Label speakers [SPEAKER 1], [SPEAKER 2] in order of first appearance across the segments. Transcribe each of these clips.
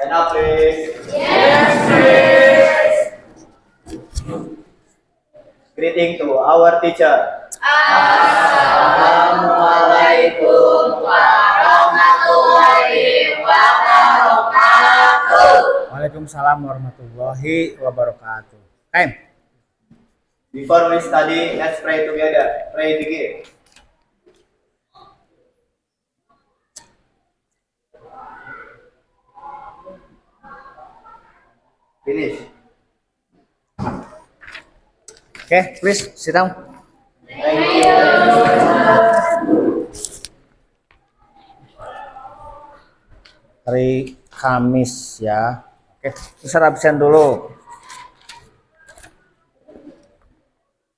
[SPEAKER 1] Stand up, please. Greeting to our teacher.
[SPEAKER 2] Assalamualaikum warahmatullahi wabarakatuh.
[SPEAKER 3] Waalaikumsalam warahmatullahi wabarakatuh. Time.
[SPEAKER 1] Before we study, let's pray together. Pray begin. Finish.
[SPEAKER 3] Okay, please sit down.
[SPEAKER 1] Thank you.
[SPEAKER 3] Hari Kamis ya. Oke, besar absen dulu.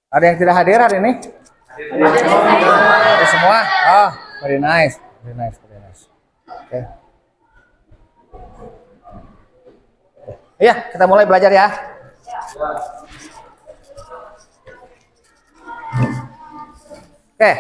[SPEAKER 3] Ada yang tidak hadir hari ini? Ada semua? Oh, very nice. Very nice, very nice. Oke. Iya, kita mulai belajar ya. Oke.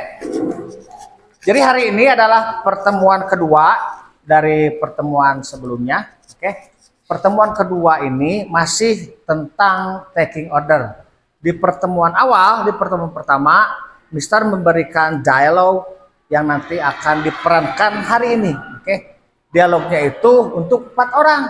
[SPEAKER 3] Jadi hari ini adalah pertemuan kedua dari pertemuan sebelumnya. Oke. Pertemuan kedua ini masih tentang taking order. Di pertemuan awal, di pertemuan pertama, Mister memberikan dialog yang nanti akan diperankan hari ini. Oke. Dialognya itu untuk 4 orang.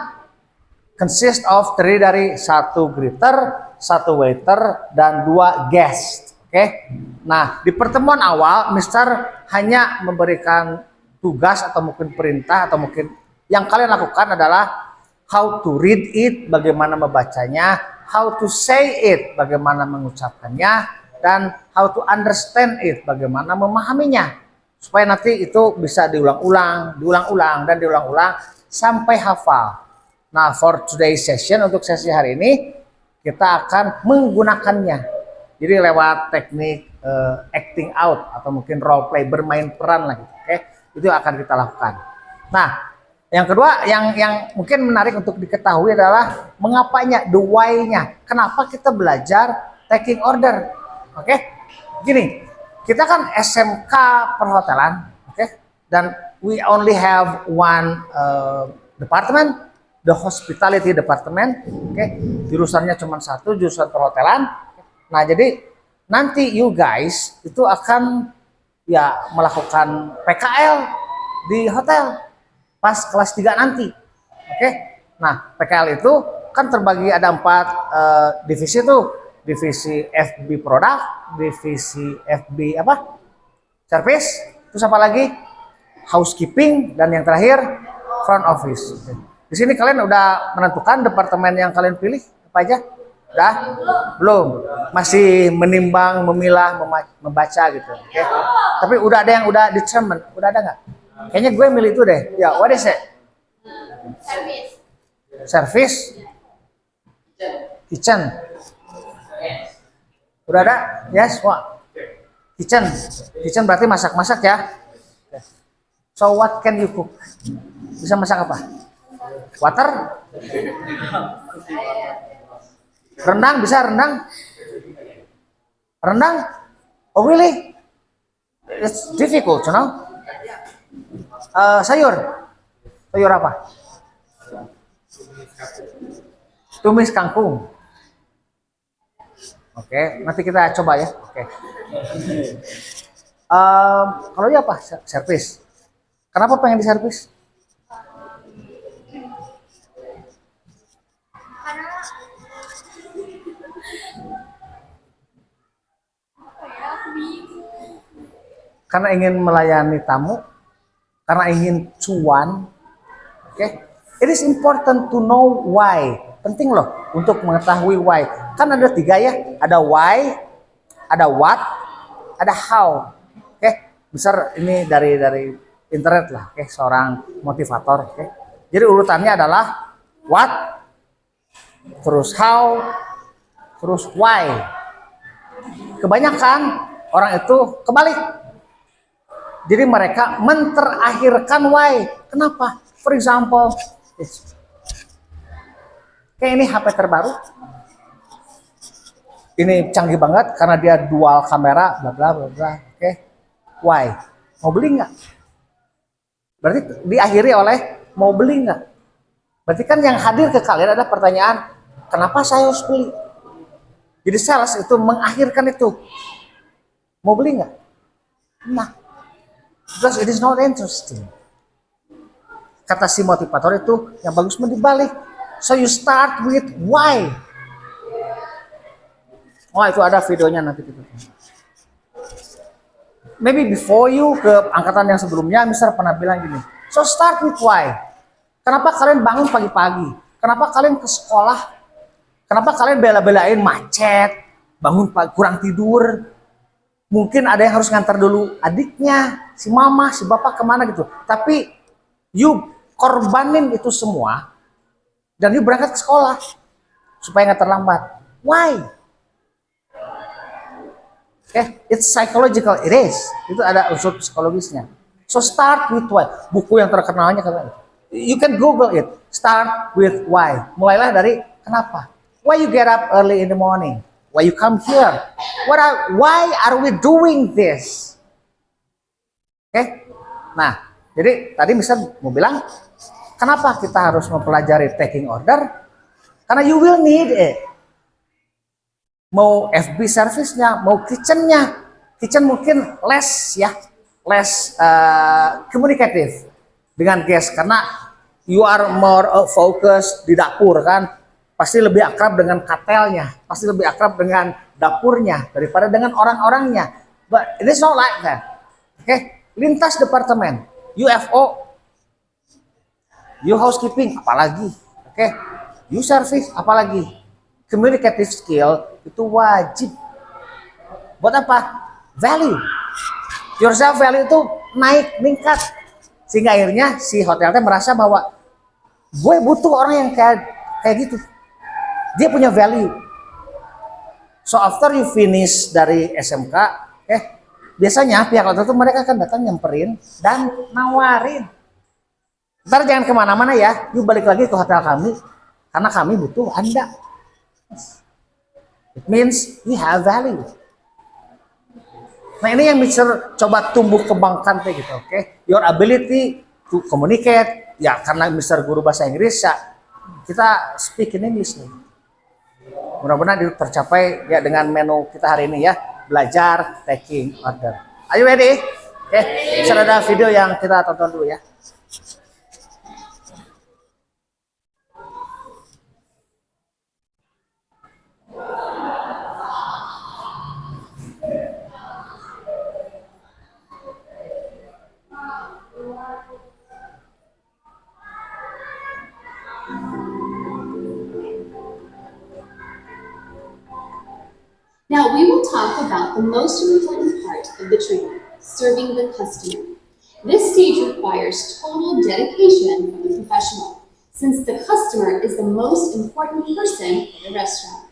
[SPEAKER 3] Consist of terdiri dari 1 greeter, 1 waiter, dan 2 guest. Oke. Nah, di pertemuan awal, Mister hanya memberikan tugas atau mungkin perintah atau mungkin yang kalian lakukan adalah how to read it, bagaimana membacanya, how to say it, bagaimana mengucapkannya, dan how to understand it, bagaimana memahaminya. Supaya nanti itu bisa diulang-ulang, diulang-ulang, dan diulang-ulang sampai hafal. Nah, for today's session, untuk sesi hari ini, kita akan menggunakannya. Jadi lewat teknik acting out, atau mungkin role play, bermain peran lah gitu. Oke, itu akan kita lakukan. Nah, yang kedua, yang mungkin menarik untuk diketahui adalah mengapanya, the why-nya. Kenapa kita belajar taking order? Oke, gini, kita kan SMK perhotelan, oke, dan we only have one department, the hospitality department, oke, jurusannya cuma 1, jurusan perhotelan. Nah, jadi nanti you guys itu akan ya melakukan PKL di hotel pas kelas 3 nanti. Oke. Nah, PKL itu kan terbagi ada 4 divisi tuh. Divisi FB produk, divisi FB apa? Service, terus apa lagi? Housekeeping, dan yang terakhir front office. Oke. Di sini kalian udah menentukan departemen yang kalian pilih apa aja? Udah? Belum. Masih menimbang, memilah, membaca gitu. Oke. Tapi udah ada yang udah determine, udah ada nggak? Kayaknya gue milih itu deh. Ya, what is it? Service. Kitchen. Udah ada? Yes, what? Kitchen. Kitchen berarti masak-masak ya. So what can you cook? Bisa masak apa? Water? Rendang, bisa rendang? Rendang? Oh really? It's difficult, you know? Sayur apa? Tumis kangkung. Oke, nanti kita coba ya. Oke. Kalau dia apa? Servis. Kenapa pengen di servis? Karena ingin melayani tamu, karena ingin cuan. Oke. It is important to know why. Penting loh untuk mengetahui why. Kan ada 3 ya, ada why, ada what, ada how. Oke, besar ini dari internet lah, oke, seorang motivator. Oke. Jadi urutannya adalah what, terus how, terus why. Kebanyakan orang itu kebalik. Jadi mereka menterakhirkan why. Kenapa? For example, kayak ini HP terbaru. Ini canggih banget karena dia dual kamera, bla bla bla bla. Oke. Why? Mau beli nggak? Berarti diakhiri oleh mau beli nggak? Berarti kan yang hadir ke kalian ada pertanyaan, kenapa saya harus beli? Jadi sales itu mengakhirkan itu. Mau beli nggak? Nah, because it is not interesting. Kata si motivator itu yang bagus dibalik. So you start with why. Oh itu ada videonya nanti. Maybe before you ke angkatan yang sebelumnya, Mister pernah bilang gini. So start with why. Kenapa kalian bangun pagi-pagi? Kenapa kalian ke sekolah? Kenapa kalian bela-belain macet, bangun pagi, kurang tidur? Mungkin ada yang harus ngantar dulu adiknya, si mama, si bapak kemana gitu. Tapi you korbanin itu semua dan you berangkat ke sekolah supaya nggak terlambat. Why? It's psychological, it is. Itu ada unsur psikologisnya. So start with why. Buku yang terkenalnya kan, you can Google it. Start with why. Mulailah dari kenapa. Why you get up early in the morning? Why you come here? Why are we doing this? Nah, jadi tadi misal mau bilang, kenapa kita harus mempelajari taking order? Karena you will need it. Mau FB service-nya, mau kitchen-nya. Kitchen mungkin less communicative dengan guest karena you are more focus di dapur kan. Pasti lebih akrab dengan katelnya, pasti lebih akrab dengan dapurnya daripada dengan orang-orangnya. But it is not like that. Lintas departemen, UFO, you housekeeping, apalagi, you service, apalagi, communicative skill itu wajib. Buat apa? Value. Your self value itu naik, meningkat, sehingga akhirnya si hotelnya merasa bahwa gue butuh orang yang kayak gitu. Dia punya value. So after you finish dari SMK, biasanya pihak hotel itu mereka akan datang nyamperin dan nawarin. Ntar jangan kemana-mana ya, you balik lagi ke hotel kami karena kami butuh Anda. It means we have value. Nah ini yang bisa coba tumbuh kembangkan gitu, Your ability to communicate, ya karena Mister guru bahasa Inggris ya, kita speak in English nih. Mudah-mudahan itu tercapai ya dengan menu kita hari ini ya, belajar taking order. Are you ready? Bisa ada video yang kita tonton dulu ya.
[SPEAKER 2] Now we will talk about the most important part of the training, serving the customer. This stage requires total dedication from the professional, since the customer is the most important person in the restaurant.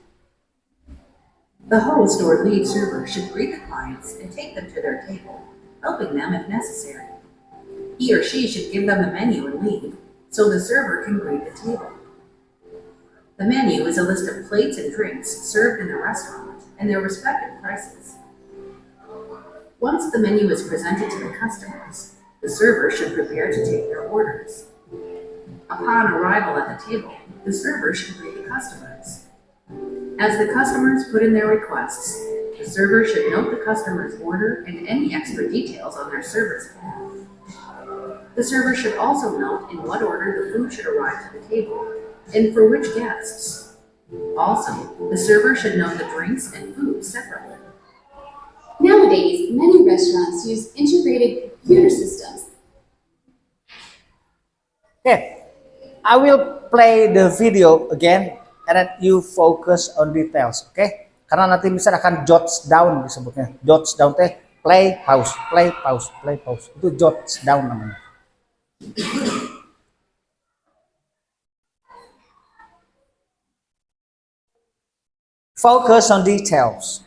[SPEAKER 4] The host or lead server should greet the clients and take them to their table, helping them if necessary. He or she should give them a menu and leave, so the server can greet the table. The menu is a list of plates and drinks served in the restaurant and their respective prices. Once the menu is presented to the customers, the server should prepare to take their orders. Upon arrival at the table, the server should greet the customers. As the customers put in their requests, the server should note the customer's order and any extra details on their service plan. The server should also note in what order the food should arrive to the table and for which guests. Also, the server should note the drinks and food separately.
[SPEAKER 2] Nowadays, many restaurants use integrated computer systems.
[SPEAKER 3] I will play the video again and then you focus on details, Karena nanti misal akan jots down disebutnya. Jots down play pause, play pause, play pause. Itu jots down namanya. Focus on details.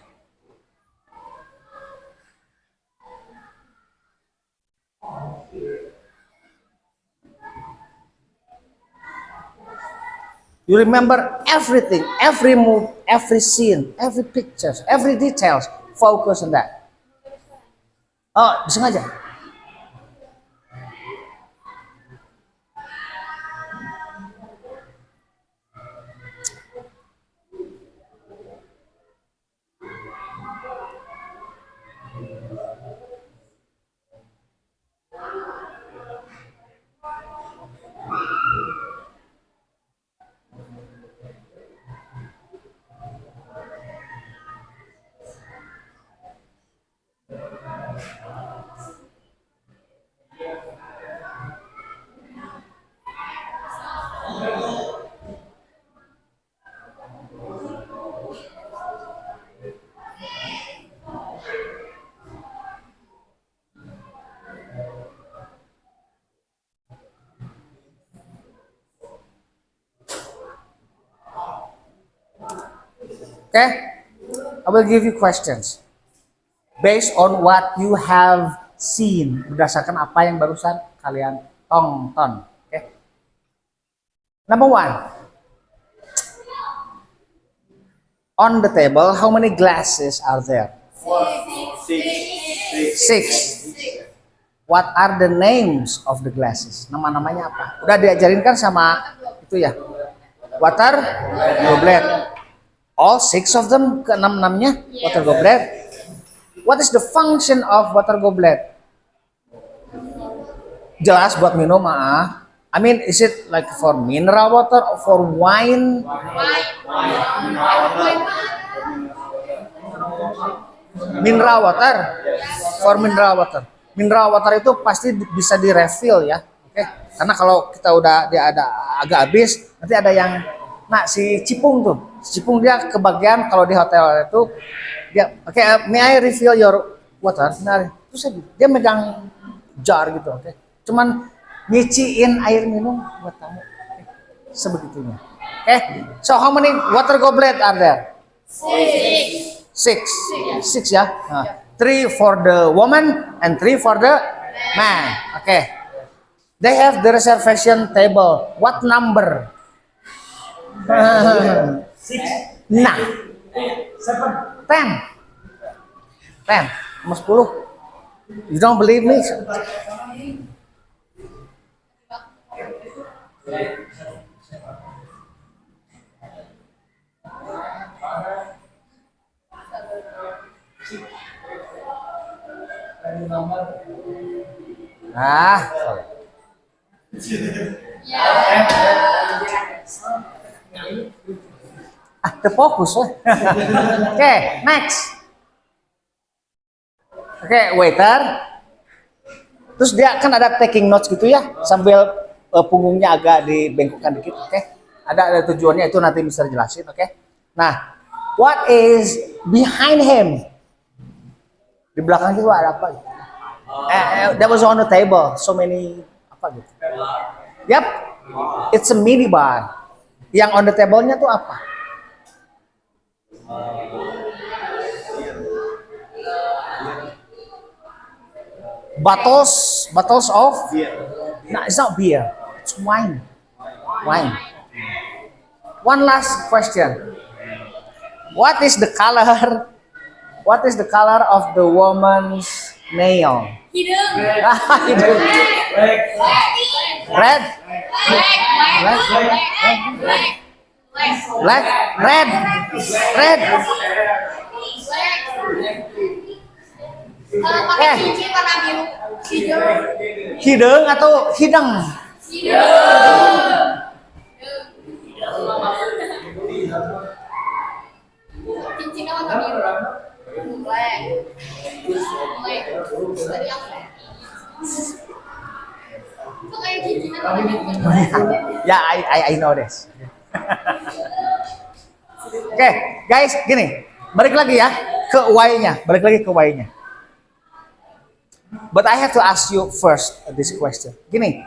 [SPEAKER 3] You remember everything, every move, every scene, every pictures, every details. Focus on that. Oh, disengaja. Okay? I will give you questions based on what you have seen, berdasarkan apa yang barusan kalian tonton. Okay? Number one. On the table, how many glasses are there? Six. What are the names of the glasses? Nama-namanya apa? Udah diajarin kan sama itu ya? Water goblet. All six of them, ke-6-6-nya water goblet. What is the function of water goblet? Jelas buat minum, I mean, is it like for mineral water or for wine? Mineral water. For mineral water. Mineral water itu pasti bisa di refill ya. Oke. Karena kalau kita udah dia ada agak habis, nanti ada yang si cipung tuh. Cipung dia kebagian kalau di hotel itu dia may I refill your water? Nah, terus dia megang jar gitu, oke. Cuman nyiciin air minum buat tamu. Sebegitunya. So how many water goblet are there? Six ya. 3 for the woman and 3 for the man. Okay. They have the reservation table. What number? 10. 10. 10. You don't believe me? Terfokus lah. Oke, next. Oke, waiter. Terus dia kan ada taking notes gitu ya, sambil punggungnya agak dibengkokkan dikit. Oke, ada tujuannya itu nanti bisa jelasin. Oke. Nah, what is behind him? Di belakang itu ada apa? That was on the table. So many apa gitu? Yep, it's a minibar. Yang on the table-nya tuh apa? Bottles of beer. No, it's not beer. It's wine. Wine. One last question. What is the color? What is the color of the woman's nail?
[SPEAKER 2] Hidung.
[SPEAKER 3] Hidung. Red. Black. Red.
[SPEAKER 2] Pakai cincin warna biru.
[SPEAKER 3] Hidung atau hidung?
[SPEAKER 2] Cincinnya warna biru. Black. Dari apa? Itu kayak cincinnya warna biru.
[SPEAKER 3] Ya, I know this. Oke, guys, gini. Balik lagi ya ke why-nya. But I have to ask you first this question. Gini,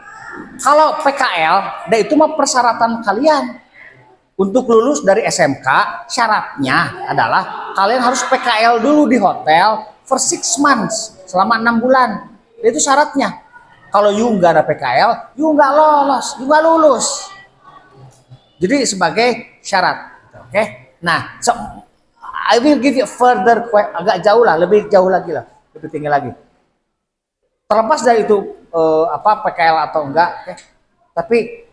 [SPEAKER 3] kalau PKL, itu mah persyaratan kalian untuk lulus dari SMK. Syaratnya adalah kalian harus PKL dulu di hotel for 6 months, selama 6 bulan. Itu syaratnya. Kalau you nggak ada PKL, you nggak lolos, you nggak lulus. Jadi sebagai syarat, oke? Nah, so I will give you further, agak jauh lah, lebih jauh lagi lah, lebih tinggi lagi. Terlepas dari itu PKL atau enggak, okay? Tapi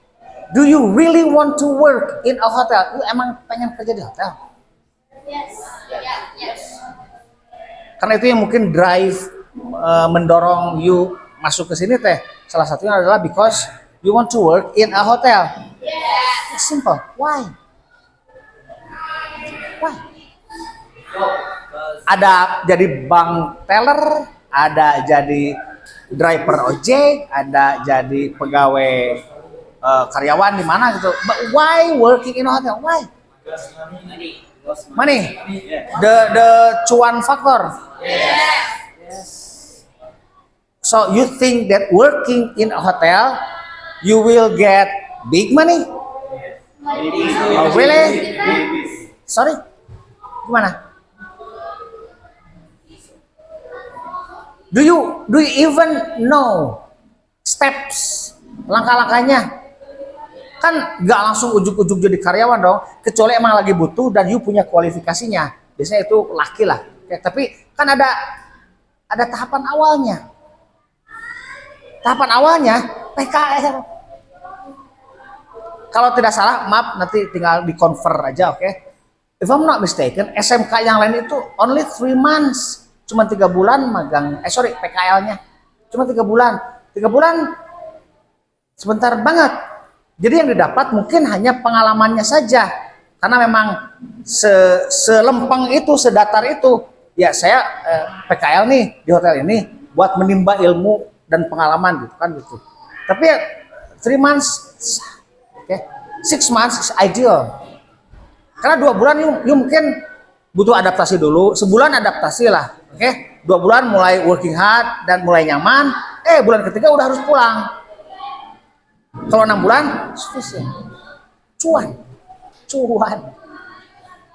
[SPEAKER 3] do you really want to work in a hotel? Lu emang pengen kerja di hotel?
[SPEAKER 2] Yes.
[SPEAKER 3] Karena itu yang mungkin drive mendorong you masuk ke sini teh. Salah satunya adalah because you want to work in a hotel.
[SPEAKER 2] Yes.
[SPEAKER 3] It's simple. Why? Ada jadi bank teller, ada jadi driver ojek, ada jadi pegawai karyawan di mana gitu. But why working in a hotel? Why? Money. The cuan factor. So you think that working in a hotel you will get big money? Oh, really? Sorry? Gimana? Do you even know steps, langkah-langkahnya? Kan nggak langsung ujuk-ujuk jadi karyawan dong, kecuali emang lagi butuh dan you punya kualifikasinya. Biasanya itu laki lah. Ya, tapi kan ada tahapan awalnya. Tahapan awalnya PKL. Kalau tidak salah, maaf nanti tinggal di-convert aja, oke? If I'm not mistaken, SMK yang lain itu only 3 months. Cuma 3 bulan magang, PKL-nya. Cuma 3 bulan. 3 bulan sebentar banget. Jadi yang didapat mungkin hanya pengalamannya saja. Karena memang selempeng itu, sedatar itu. Ya saya PKL nih di hotel ini buat menimba ilmu dan pengalaman gitu kan gitu. Tapi ya 3 months, okay. 6 months is ideal. Karena 2 bulan you mungkin butuh adaptasi dulu, sebulan adaptasi lah. Oke, 2 bulan mulai working hard dan mulai nyaman. Bulan ketiga udah harus pulang. Kalau 6 bulan, sufficient. Cuan.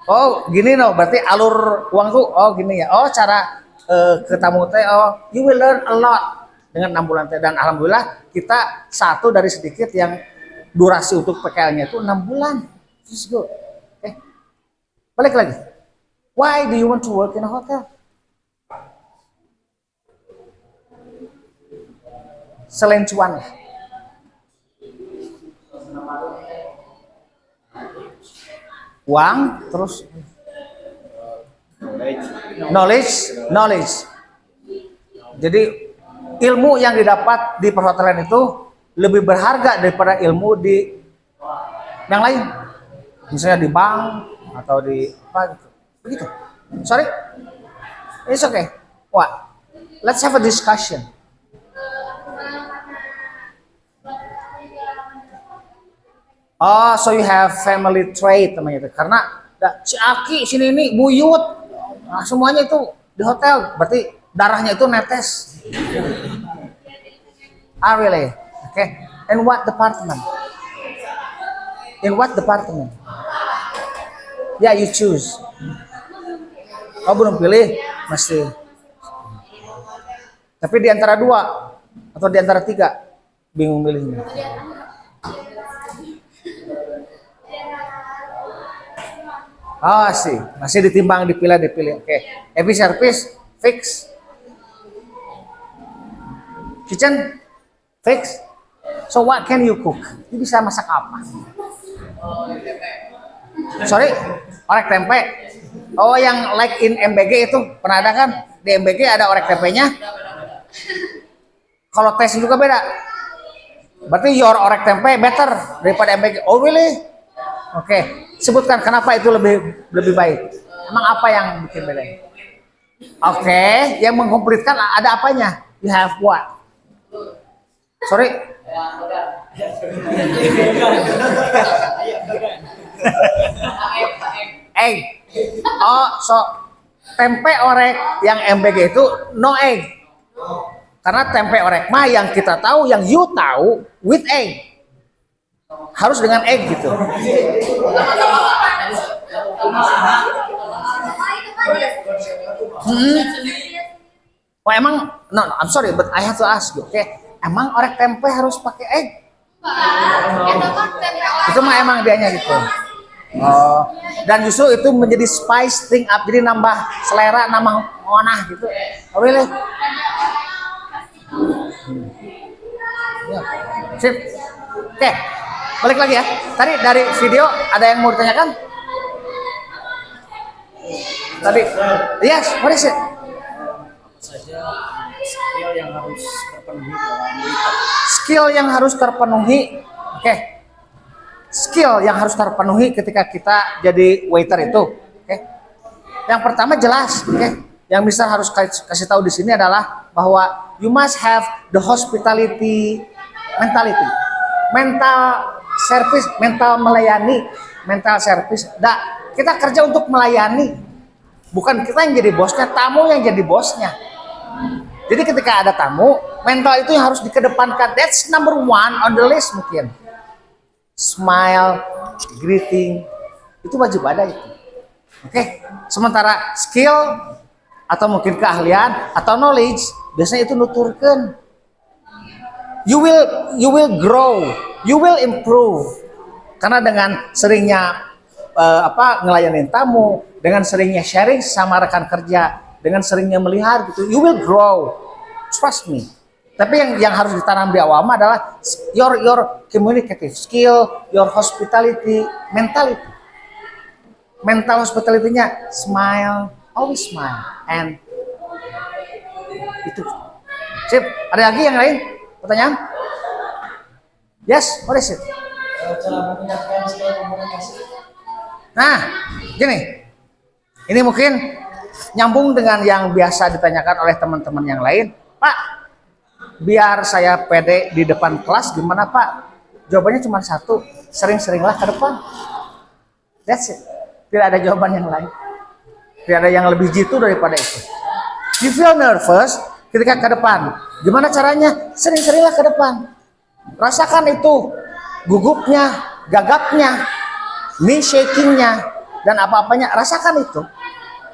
[SPEAKER 3] Oh, gini no, berarti alur uang tuh, oh gini ya. Oh, cara ke tamu teh, oh, you will learn a lot dengan 6 bulan teh. Dan alhamdulillah kita satu dari sedikit yang durasi untuk PKL-nya itu 6 bulan. This is good. Oke. Balik lagi. Why do you want to work in a hotel? Selain cuan lah. Uang, terus knowledge. Jadi ilmu yang didapat di perhotelan itu lebih berharga daripada ilmu di yang lain. Misalnya di bank atau di apa gitu. Begitu. Sorry. It's okay. What? Let's have a discussion. Oh, so you have family trait namanya itu. Karena si Aki sini ini buyut. Nah, semuanya itu di hotel. Berarti darahnya itu netes. Ah, really? Okay. In what department? In what department? Yeah, you choose. Oh, belum pilih? Masih. Tapi di antara 2 atau di antara 3 bingung milihnya. Oh sih, masih ditimbang, dipilih. Oke. Every service fix. Kitchen fix. So what can you cook? You bisa masak apa? Sorry, orek tempe. Oh, yang like in MBG itu pernah ada kan? Di MBG ada orek tempenya. Kalau tes juga beda. Berarti your orek tempe better daripada MBG. Oh really? Oke. Sebutkan kenapa itu lebih baik. Emang apa yang bikin beda? Oke, yang mengkomplitkan ada apanya? You have what? Sorry. Egg. Oh, so tempe orek yang MBG itu no egg. Karena tempe orek mah yang kita tahu, yang you tahu with egg. Harus dengan egg gitu. Oh emang, no, I'm sorry, but I have to ask you, okay? Emang orek tempe harus pakai egg? Itu mah emang dianya gitu. Oh, dan justru itu menjadi spice thing up, jadi nambah selera, nambah ngonah gitu. Oh really? Sip. Oke. Balik lagi ya. Tadi dari video ada yang mau ditanyakan? Tadi, yes, what is it?
[SPEAKER 5] Saja skill yang harus terpenuhi dalam waiter.
[SPEAKER 3] Skill yang harus terpenuhi, oke. Skill yang harus terpenuhi ketika kita jadi waiter itu, oke. Yang pertama jelas, oke. Yang bisa harus kasih tahu di sini adalah bahwa you must have the hospitality mentality, mental service, mental melayani, mental service. Kita kerja untuk melayani, bukan kita yang jadi bosnya, tamu yang jadi bosnya. Jadi ketika ada tamu, mental itu yang harus dikedepankan. That's number 1 on the list mungkin. Smile, greeting, itu wajib ada itu. Oke. Sementara skill atau mungkin keahlian atau knowledge biasanya itu nuturkan. You will grow, you will improve. Karena dengan seringnya ngelayanin tamu, dengan seringnya sharing sama rekan kerja, dengan seringnya melihat gitu, you will grow. Trust me. Tapi yang harus ditanam di awal adalah your communicative skill, your hospitality mentality. Mental hospitality-nya smile, always smile, and itu. Sip, ada lagi yang lain? Pertanyaan? Yes, what is it?
[SPEAKER 5] Cara meningkatkan skill komunikasi.
[SPEAKER 3] Nah, gini. Ini mungkin nyambung dengan yang biasa ditanyakan oleh teman-teman yang lain. Pak, biar saya pede di depan kelas gimana Pak? Jawabannya cuma satu, sering-seringlah ke depan. That's it. Tidak ada jawaban yang lain. Tidak ada yang lebih jitu daripada itu. You feel nervous ketika ke depan. Gimana caranya? Sering-seringlah ke depan. Rasakan itu gugupnya, gagapnya, knee shakingnya, dan apa-apanya. Rasakan itu.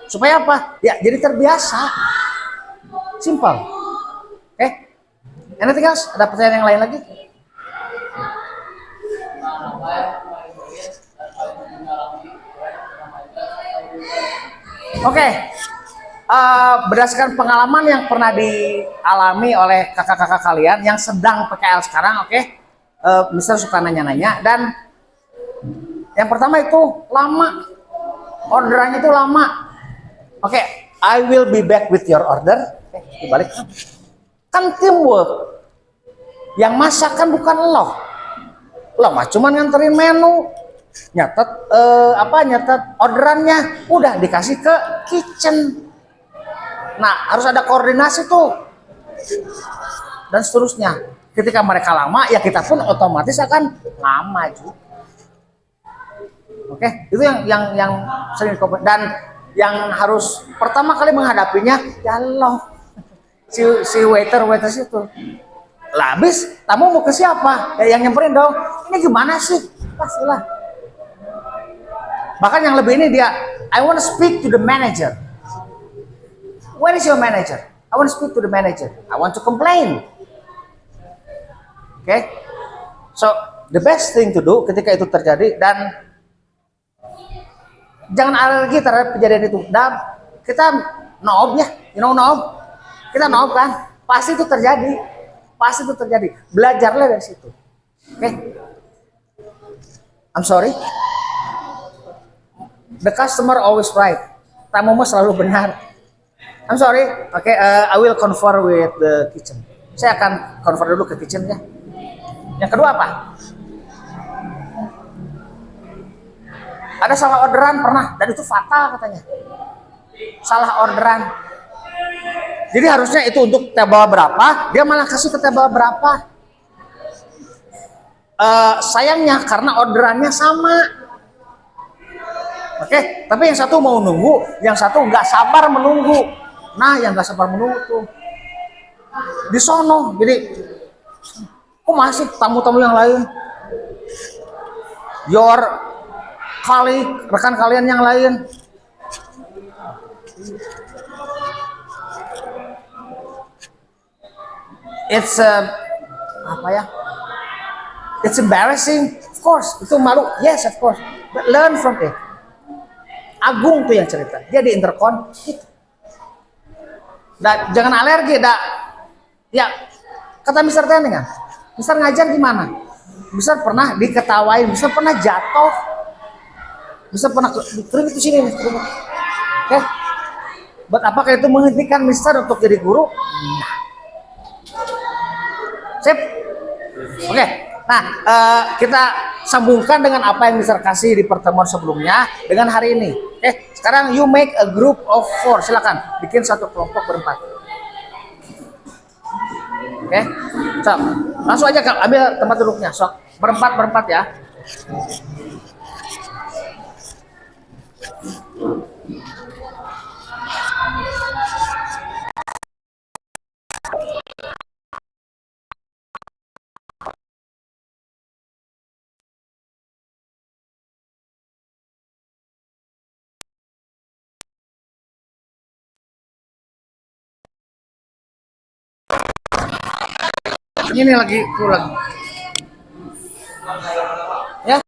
[SPEAKER 3] Supaya apa? Ya, jadi terbiasa. Simple. Oke? Anything else? Ada pertanyaan yang lain lagi? Oke. Berdasarkan pengalaman yang pernah dialami oleh kakak-kakak kalian yang sedang PKL sekarang, oke? Mister suka nanya-nanya, dan yang pertama itu lama. Orderannya itu lama. Oke, I will be back with your order. Oke, dibalik. Kan teamwork. Yang masak kan bukan lo. Lo mah cuman nganterin menu, nyatet orderannya, udah dikasih ke kitchen. Nah, harus ada koordinasi tuh. Dan seterusnya. Ketika mereka lama, ya kita pun otomatis akan lama juga. Oke, itu yang sering dan yang harus pertama kali menghadapinya ya lo. Si waitress itu. Lah habis, tamu mau ke siapa? Ya, yang nyamperin dong. Ini gimana sih? Pastilah. Bahkan yang lebih ini dia, I want to speak to the manager. Where is your manager? I want to speak to the manager. I want to complain. Okay? So, the best thing to do ketika itu terjadi, dan jangan alergi terhadap kejadian itu. Dan kita noob ya, noob. Kita noob kan? Pasti itu terjadi. Belajarlah dari situ. Okay? I'm sorry. The customer always right. Tamumu selalu benar. I'm sorry. Okay, I will confer with the kitchen. Saya akan confer dulu ke kitchen ya. Yang kedua apa? Ada salah orderan pernah, dan itu fatal katanya. Salah orderan. Jadi harusnya itu untuk table berapa, dia malah kasih ke table berapa. Sayangnya karena orderannya sama. Oke, tapi yang satu mau nunggu, yang satu nggak sabar menunggu. Nah, yang nggak sabar menunggu tuh di sono. Jadi, kok masih tamu-tamu yang lain? Your colleague, rekan kalian yang lain. It's It's embarrassing, of course. Itu malu, yes, of course. But learn from it. Agung tuh yang cerita, dia di intercon. Gitu. Jangan alergi, ya kata Mister Tending kan, Mister ngajar gimana? Mister pernah diketawain, Mister pernah jatuh, Mister pernah kering itu sini, oke? Buat apakah itu menghentikan Mister untuk jadi guru? Nah. Sip, oke. Nah, kita sambungkan dengan apa yang Mister kasih di pertemuan sebelumnya dengan hari ini. Oke, sekarang you make a group of 4. Silakan bikin satu kelompok berempat. Oke, so, langsung aja ambil tempat duduknya. So, berempat ya. Ini lagi pulang. Ya.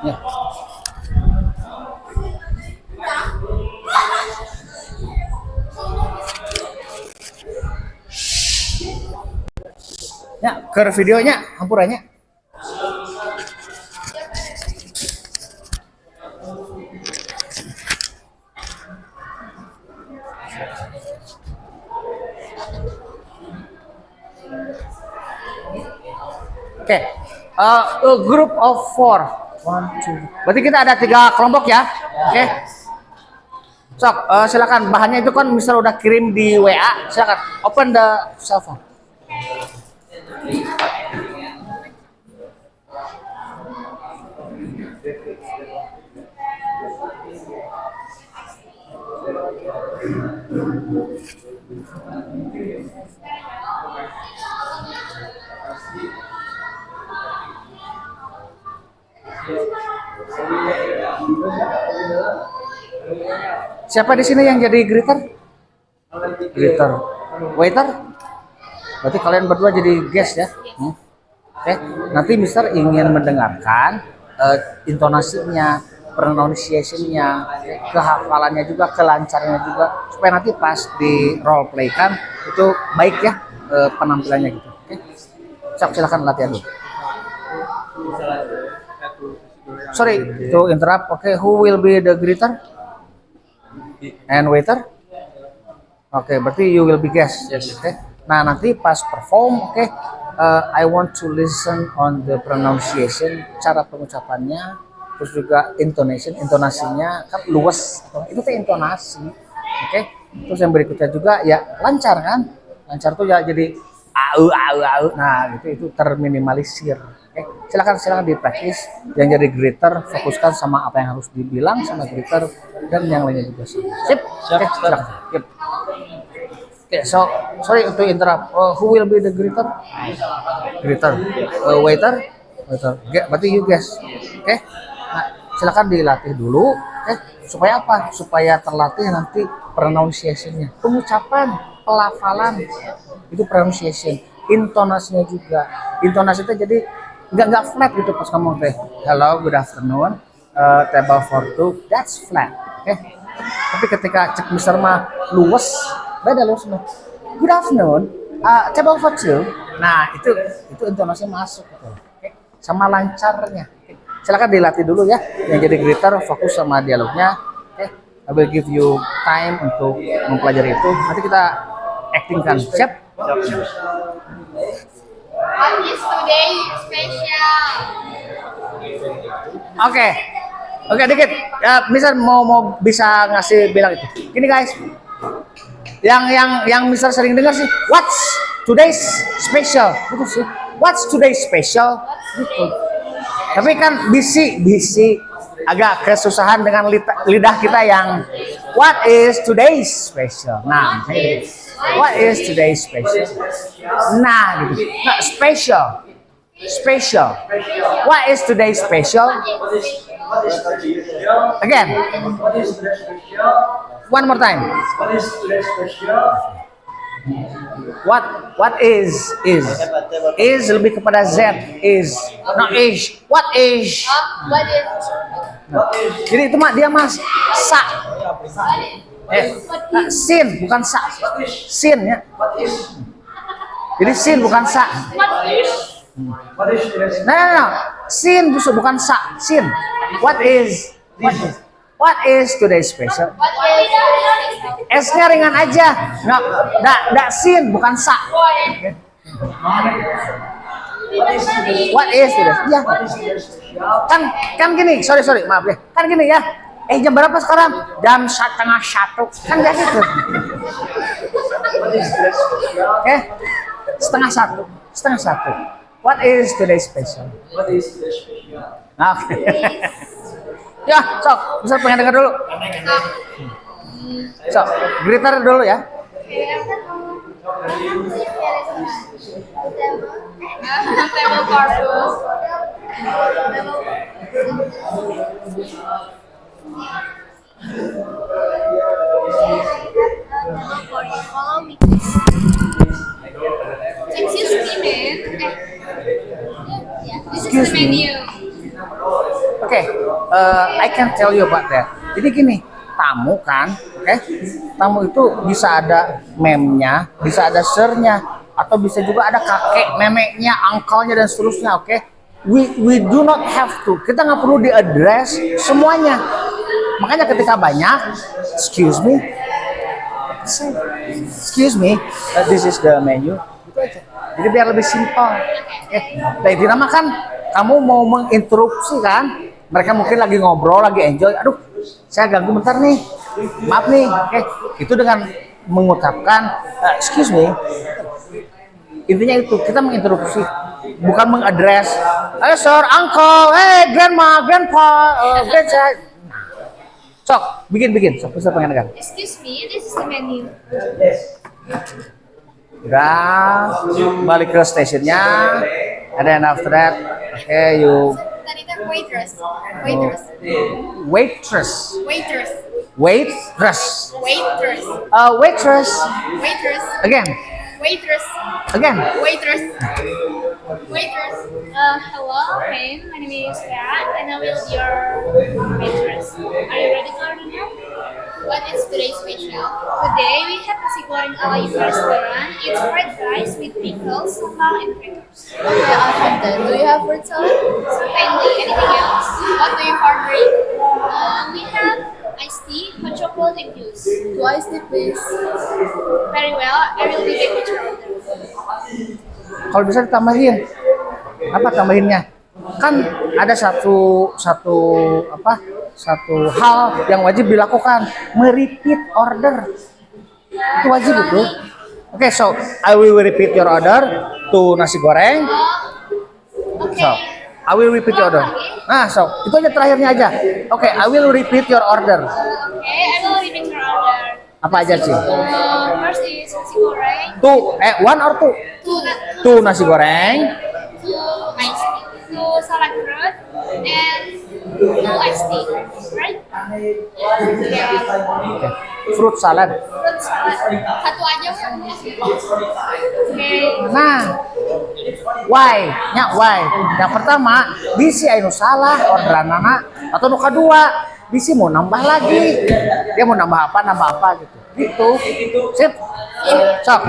[SPEAKER 3] Ya. Ya, ke videonya, hampurannya. Oke, a group of four. One, two. Berarti kita ada 3 kelompok ya. Oke. Sok, silakan. Bahannya itu kan Mister udah kirim di WA. Silakan, open the cell phone. Siapa di sini yang jadi greeter? Greeter. Waiter? Berarti kalian berdua jadi guest ya? Oke. Nanti Mister ingin mendengarkan intonasinya, pronunciation-nya, kehafalannya juga, kelancarannya juga, supaya nanti pas di role play kan itu baik ya penampilannya gitu. Oke. Silakan latihan dulu. Sorry to interrupt. Okay, who will be the greeter and waiter? Oke, berarti you will be guest. Oke. Nah, nanti pas perform, oke, I want to listen on the pronunciation, cara pengucapannya, terus juga intonasinya kan luas. Itu tuh intonasi. Oke. Terus yang berikutnya juga ya lancar kan? Lancar tuh ya jadi au au au. Nah, itu terminimalisir. Oke, silakan dipraktis. Yang jadi greeter fokuskan sama apa yang harus dibilang sama greeter dan yang lainnya juga. Sip. Oke, silakan. Yep. Oke, so sorry to interrupt. Who will be the greeter? Greeter. Waiter. Oke, berarti you guys. Oke. Nah, silakan dilatih dulu. Oke, supaya apa? Supaya terlatih nanti pronunciation-nya, pengucapan, pelafalan. Itu pronunciation. Intonasinya juga. Intonasi itu jadi nggak flat gitu pas ngomong teh. Hello, good afternoon. Table for two, that's flat. Oke. Tapi ketika cek Mister mah luwes, beda luwes mah. Good afternoon. Table for two. Nah, itu intonasinya masuk gitu. Oke. Sama lancarnya. Oke. Silakan dilatih dulu ya. Yang jadi greeter fokus sama dialognya. Oke. I will give you time untuk mempelajari itu. Nanti kita actingkan. Siap?
[SPEAKER 2] What is today special?
[SPEAKER 3] Oke, dikit. Ya, Mister mau bisa ngasih bilang itu. Gini guys, yang Mister sering dengar sih, what's today's special? Gitu sih. What's today's special? Gitu. Tapi kan bisi agak kesusahan dengan lidah kita yang what is today's special? Nah, what is today's special? Nah, gitu. Nah, special. What is today's special? Again. One more time.
[SPEAKER 5] What is today's special?
[SPEAKER 3] What is lebih kepada Z is not is. What is?
[SPEAKER 2] What is?
[SPEAKER 3] Jadi itu mah dia mas sa. Sin bukan sa. Sin ya. Jadi sin bukan sa.
[SPEAKER 5] What is today's
[SPEAKER 3] No. Sin justru bukan sa. Sin. What is today's special? S-nya ringan aja. Nggak sin bukan sa. What is today's? Ya. Kan gini. Sorry, maaf ya. Kan gini ya. Jam berapa sekarang? Jam 1:30. Kan biasa gitu. Oke. 1:30. What is today's special?
[SPEAKER 5] What is today's special?
[SPEAKER 3] Oke. Ya, sok, bisa pengen dengar dulu. So, greeter dulu ya.
[SPEAKER 2] Table cartoon. Excuse me, man. This is
[SPEAKER 3] Excuse
[SPEAKER 2] the
[SPEAKER 3] me.
[SPEAKER 2] menu.
[SPEAKER 3] Oke, I can tell you about that. Jadi gini, tamu kan, oke? Tamu itu bisa ada meme-nya, bisa ada sir-nya, atau bisa juga ada kakek, neneknya, uncle-nya dan seterusnya, oke? We do not have to. Kita nggak perlu di-address semuanya. Makanya ketika banyak, excuse me, this is the menu. Gitu aja. Jadi biar lebih simpel. Oke. Nah, intinya mah kan kamu mau menginterupsi kan? Mereka mungkin lagi ngobrol, lagi enjoy. Aduh, saya ganggu bentar nih. Maaf nih. Oke. Itu dengan mengucapkan excuse me. Intinya itu, kita menginterupsi, bukan mengadres. Hey sir, uncle, hey grandma, grandpa, grandchild. Sok, bikin. Sok, bisa pengen kan?
[SPEAKER 2] Excuse me, this is the menu.
[SPEAKER 3] Udah, balik ke stationnya. And then after that, okay, you
[SPEAKER 2] Tadi kan waitress.
[SPEAKER 3] waitress. Again.
[SPEAKER 2] Hello, ma'am. My name is Kat, and I will be your waitress. Are you ready to order now? What is today's special? Today we have nasi goreng ala Yuka restaurant. It's fried rice with pickles, sambal, and fritters.
[SPEAKER 6] Okay, I'll have that. Do you have fruit salad?
[SPEAKER 2] Certainly. Anything else? What do you partner? We have iced tea, hot chocolate, and juice.
[SPEAKER 6] Two iced tea, please.
[SPEAKER 2] Very well. I will be back with your order.
[SPEAKER 3] Kalau bisa ditambahin. Apa tambahinnya? Kan ada satu hal yang wajib dilakukan, merepeat order. Itu wajib itu. Oke, so I will repeat your order to nasi goreng.
[SPEAKER 2] Okay.
[SPEAKER 3] So, I will repeat your order. Nah, so itu aja terakhirnya aja. Oke, I will repeat your order.
[SPEAKER 2] Okay, I will repeat your order.
[SPEAKER 3] Apa aja sih?
[SPEAKER 2] First is nasi goreng,
[SPEAKER 3] One or two? Two nasi goreng.
[SPEAKER 2] two iced tea, two salad fruit, and two iced tea. Right? Yeah.
[SPEAKER 3] Oke. Fruit salad.
[SPEAKER 2] Fruit salad. Satu aja ya. Okay.
[SPEAKER 3] Nah, why? Yang pertama, bisi anu salah orderan anak atau nu kedua, bisi mau nambah lagi. Dia mau nambah apa gitu. Gitu. Sip. Sok.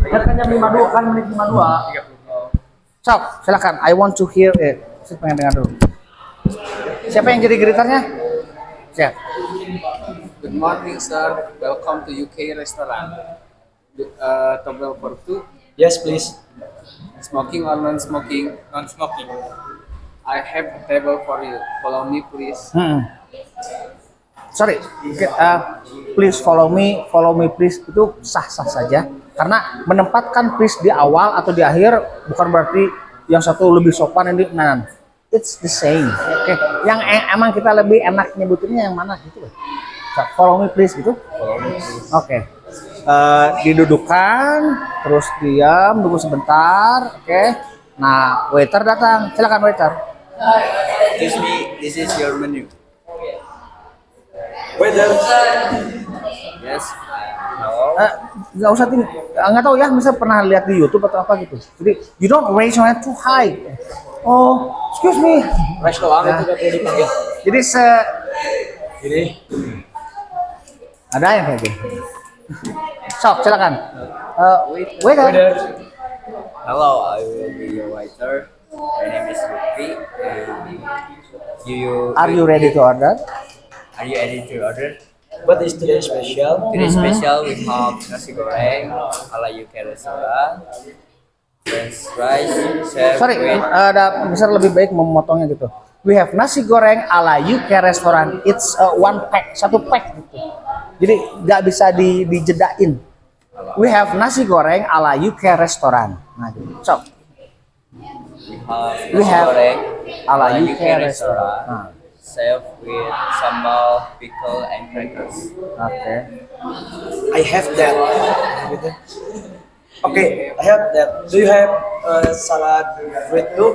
[SPEAKER 3] Katanya 52 kan menit 52. Sok, silakan. I want to hear it. Saya pengen dengar dulu. Siapa yang jadi greeternya? Siap.
[SPEAKER 7] Good morning, sir. Welcome to UK restaurant. Table for two.
[SPEAKER 5] Yes, please.
[SPEAKER 7] Smoking or non-smoking? Non-smoking. I have a table for you. Follow me, please.
[SPEAKER 3] Sorry, please follow me please itu sah-sah saja karena menempatkan please di awal atau di akhir bukan berarti yang satu lebih sopan ini it's the same. Oke. Yang emang kita lebih enak nyebutinnya yang mana gitu loh. So, follow me please gitu. Oke. Didudukan terus diam tunggu sebentar, oke. Nah, waiter datang. Silakan waiter.
[SPEAKER 1] Excuse me, this is your menu.
[SPEAKER 5] Waiter.
[SPEAKER 1] Yes.
[SPEAKER 3] Nggak usah tinggi, nggak tahu ya, misal pernah lihat di YouTube atau apa gitu. Jadi you don't raise your hand too high. Oh, excuse me.
[SPEAKER 5] Fresh doang itu gak perlu dipanggil.
[SPEAKER 3] Jadi
[SPEAKER 5] Ini.
[SPEAKER 3] ada yang kayak gitu. Sok, silakan. Waiter.
[SPEAKER 5] Waiter.
[SPEAKER 1] Hello, I will be your waiter. My name is Lutfi.
[SPEAKER 3] Are you ready to order?
[SPEAKER 1] Are you ready to order?
[SPEAKER 5] What is today's special?
[SPEAKER 1] Today special we have nasi goreng ala UK restaurant, French fries, served
[SPEAKER 3] Sorry,
[SPEAKER 1] with
[SPEAKER 3] ada bisa lebih baik memotongnya gitu. We have nasi goreng ala UK restaurant. It's one pack, satu pack gitu. Jadi nggak bisa dijedain. We have nasi goreng ala UK restaurant. Nah, gitu. So, we
[SPEAKER 1] nasi
[SPEAKER 3] have
[SPEAKER 1] goreng
[SPEAKER 3] ala UK restaurant. Nah,
[SPEAKER 1] served with sambal, pickle, and crackers.
[SPEAKER 3] Oke.
[SPEAKER 5] I have that. Okay, I have that. Do you have salad with too?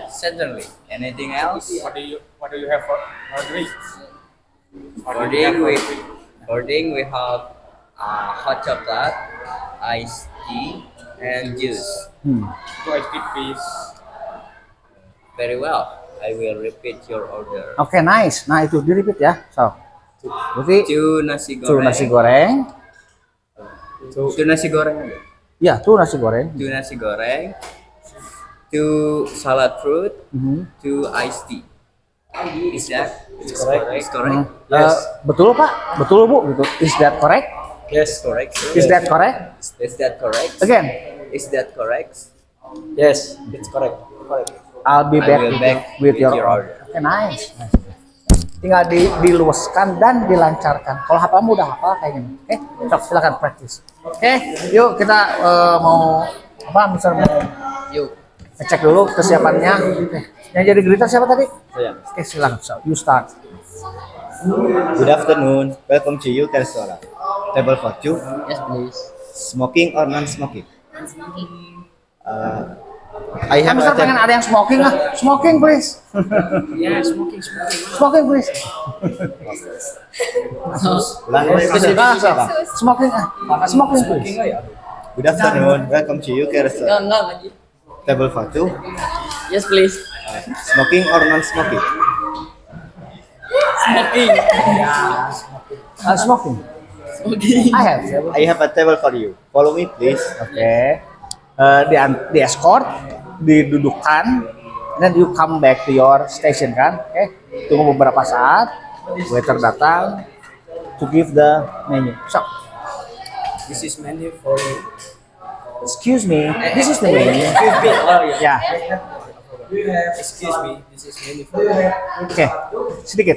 [SPEAKER 1] Certainly. Anything else?
[SPEAKER 7] What do you have for drinks?
[SPEAKER 1] For drink we have hot chocolate, iced tea, and juice.
[SPEAKER 7] Two ice tea, please.
[SPEAKER 1] Very well. I will repeat your order.
[SPEAKER 3] Oke, nice. Nah, itu di repeat ya. So. Berarti
[SPEAKER 1] Two nasi
[SPEAKER 3] tuh
[SPEAKER 1] goreng.
[SPEAKER 3] nasi goreng.
[SPEAKER 1] Two nasi goreng.
[SPEAKER 3] Ya, tuh nasi goreng.
[SPEAKER 1] Two nasi goreng. Two salad fruit.
[SPEAKER 3] Mhm.
[SPEAKER 1] Two iced tea. Is that
[SPEAKER 5] correct.
[SPEAKER 1] Is correct?
[SPEAKER 3] Eh, betul Pak? Betul Bu? Gitu. Is that correct?
[SPEAKER 5] Yes.
[SPEAKER 1] Correct.
[SPEAKER 3] Is that correct?
[SPEAKER 1] Is that correct?
[SPEAKER 3] Again,
[SPEAKER 1] Is that correct?
[SPEAKER 5] Yes, it's correct. Correct.
[SPEAKER 3] I'll be
[SPEAKER 1] I
[SPEAKER 3] back,
[SPEAKER 1] will back
[SPEAKER 3] with your
[SPEAKER 1] with your
[SPEAKER 3] order. Oke, nice. Tinggal diluaskan dan dilancarkan. Kalau hafalmu udah hafal kayak gini. Oke, sok silakan praktis. Oke, yuk kita mau apa? Misalnya mau
[SPEAKER 1] Yuk.
[SPEAKER 3] ngecek dulu kesiapannya. Oke. Yang jadi greeter siapa tadi?
[SPEAKER 5] Saya.
[SPEAKER 3] Oke, silakan. So, you start.
[SPEAKER 8] Good afternoon. Welcome to UK Restaurant. Table for two.
[SPEAKER 1] Yes, please.
[SPEAKER 8] Smoking or non-smoking? I have
[SPEAKER 3] Kami
[SPEAKER 8] a
[SPEAKER 3] pengen ada yang smoking ah. Smoking please.
[SPEAKER 1] Yeah, smoking.
[SPEAKER 3] Smoking please.
[SPEAKER 8] Language
[SPEAKER 3] Ah, so, smoking ah. Smoking please.
[SPEAKER 8] Good afternoon. Welcome to UK Restaurant.
[SPEAKER 1] Enggak.
[SPEAKER 8] Table for two.
[SPEAKER 1] Yes, please.
[SPEAKER 8] Smoking or non-smoking?
[SPEAKER 1] Smoking.
[SPEAKER 3] Smoking.
[SPEAKER 1] Smoking.
[SPEAKER 3] I have.
[SPEAKER 8] I have a table for you. Follow me, please.
[SPEAKER 3] Oke. Di escort, didudukkan, and then you come back to your station kan? Oke. Tunggu beberapa saat, waiter datang to give the menu. So,
[SPEAKER 1] This is menu for you.
[SPEAKER 3] excuse me, this is the menu.
[SPEAKER 1] Oh yeah.
[SPEAKER 3] Ya,
[SPEAKER 1] Excuse me. This is menu for you.
[SPEAKER 3] oke. Sedikit.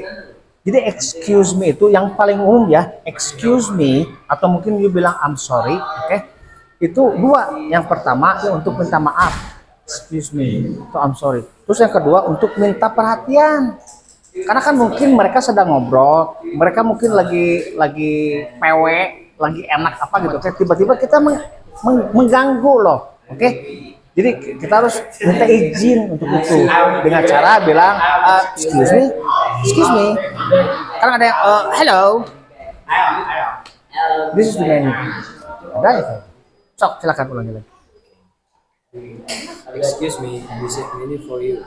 [SPEAKER 3] Jadi excuse me itu yang paling umum ya. Excuse me atau mungkin you bilang I'm sorry, oke? Itu dua. Yang pertama ya untuk minta maaf. Excuse me, itu I'm sorry. Terus yang kedua untuk minta perhatian. Karena kan mungkin mereka sedang ngobrol, mereka mungkin lagi PW, lagi enak apa gitu. Kayak tiba-tiba kita mengganggu loh, oke? Jadi kita harus minta izin untuk itu dengan cara bilang excuse me. Karena ada yang hello, this is the menu. Ada ya? Sok, silakan ulangi lagi.
[SPEAKER 1] Excuse me. This is menu for you.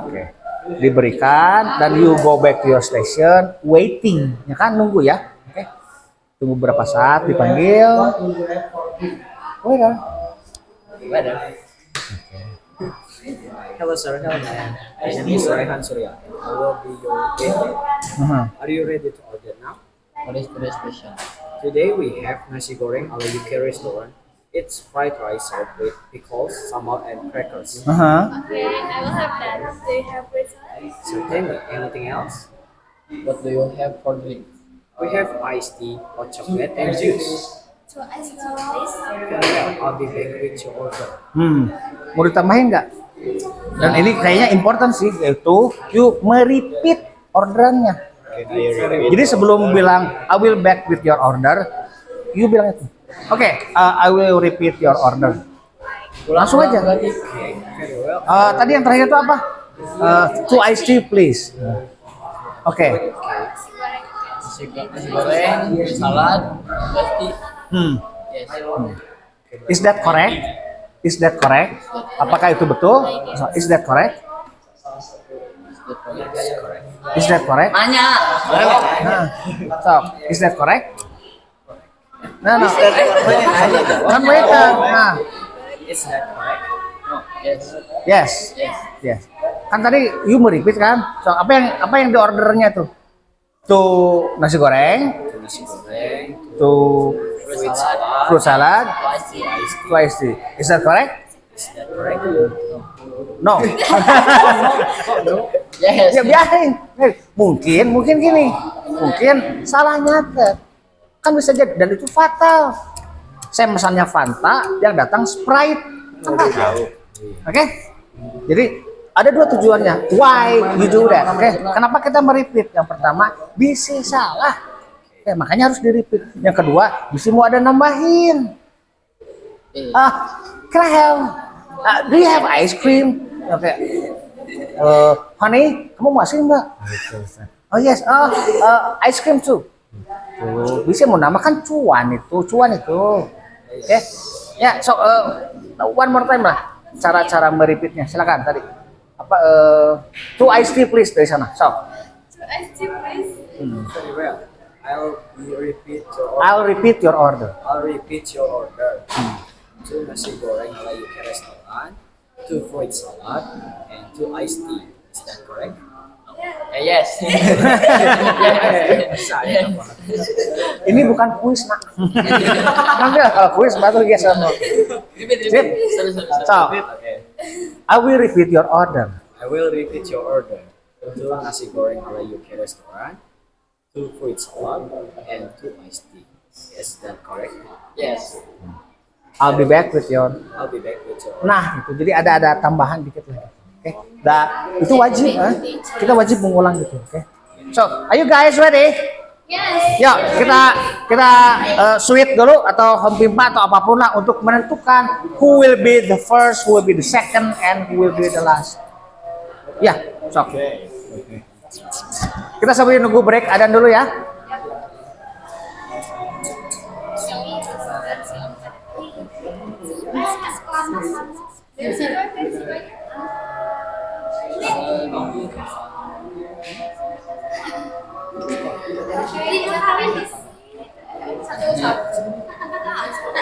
[SPEAKER 3] Oke. Diberikan dan you go back to your station, waiting, ya kan nunggu ya. Oke. Tunggu berapa saat dipanggil. Waiter.
[SPEAKER 5] Hello sir, hello ma'am. My name is Rehan Surya. I will be your waiter. Are you ready to order now?
[SPEAKER 1] What is today's special?
[SPEAKER 5] Today we have nasi goreng ala UK restaurant. It's fried rice served with pickles, sambal, and crackers.
[SPEAKER 6] Okay, I will have that. Do you have result?
[SPEAKER 5] Certainly. Anything else?
[SPEAKER 1] What do you have for drink?
[SPEAKER 5] We have iced tea, hot chocolate, and juice.
[SPEAKER 6] So ice tea, please.
[SPEAKER 5] Very well. I'll be back with your order.
[SPEAKER 3] Mau ditambahin nggak? Dan ini kayaknya important sih, yaitu you merepeat orderannya.
[SPEAKER 8] Can I repeat?
[SPEAKER 3] Jadi sebelum bilang I will back with your order, you bilang itu. Oke, I will repeat your order. Langsung aja.
[SPEAKER 5] Very well.
[SPEAKER 3] Tadi yang terakhir itu apa? Two iced tea please. Oke.
[SPEAKER 1] Nasi goreng, salad, roti. Yes.
[SPEAKER 3] Is that correct? Is that correct? Apakah itu betul? Is that correct? Is that correct?
[SPEAKER 1] Nanya.
[SPEAKER 3] Nah, so, is that correct? No. Kan waiter. Nah,
[SPEAKER 1] Is that correct? No. Yes.
[SPEAKER 3] yes. Yes. Kan tadi you merepeat kan? So, apa yang di ordernya tuh? Tuh nasi goreng,
[SPEAKER 1] Nasi goreng,
[SPEAKER 3] tuh
[SPEAKER 1] fruit salad,
[SPEAKER 3] fruit salad,
[SPEAKER 1] iced tea.
[SPEAKER 3] two iced tea. Is that correct?
[SPEAKER 1] Is that correct?
[SPEAKER 3] No.
[SPEAKER 1] Yes.
[SPEAKER 3] Ya biarin. Mungkin gini. Mungkin salah nyatet. Kan bisa jadi dan itu fatal. Saya mesannya Fanta, yang datang Sprite. Kan fatal. Oke? Jadi ada dua tujuannya. Why you do that? Oke, kenapa kita merepeat? Yang pertama, bisa salah. Oke, makanya harus di-repeat. Yang kedua, bisa mau ada nambahin. Can I have? Do you have ice cream? Oke. Honey, kamu mau ice cream nggak? Oh yes. Ice cream too. Tuh, bisa mau namakan cuan itu. Oke. Ya, so one more time lah. Cara merepeatnya. Silakan tadi. Two ice tea please dari sana. So.
[SPEAKER 6] I still please.
[SPEAKER 5] Very well. I'll repeat your order.
[SPEAKER 3] I'll repeat your order.
[SPEAKER 5] I'll repeat your order. 2 nasi goreng ala UK restaurant, 2 fruit salad, and 2 iced tea. Is that correct?
[SPEAKER 1] Yes.
[SPEAKER 5] Saya
[SPEAKER 3] Ini bukan kuis, Nak. Nanti kalau kuis baru yes or no. Sip. So,
[SPEAKER 5] Okay.
[SPEAKER 3] I will repeat your order.
[SPEAKER 5] I will repeat your order. 2 nasi goreng ala UK restaurant, 2 fruit salad, and 2 iced tea. Is that correct?
[SPEAKER 1] Yes.
[SPEAKER 3] I'll be back with your.
[SPEAKER 5] I'll be back with your order.
[SPEAKER 3] Nah, itu jadi ada tambahan dikit lagi. Oke. Itu wajib, kita wajib mengulang gitu. Oke. So, are you guys ready?
[SPEAKER 6] Yes.
[SPEAKER 3] Yuk, kita sweet dulu atau hempimpa atau apapun lah untuk menentukan who will be the first, who will be the second, and who will be the last. Ya, sok. Kita sambil nunggu break adan dulu ya.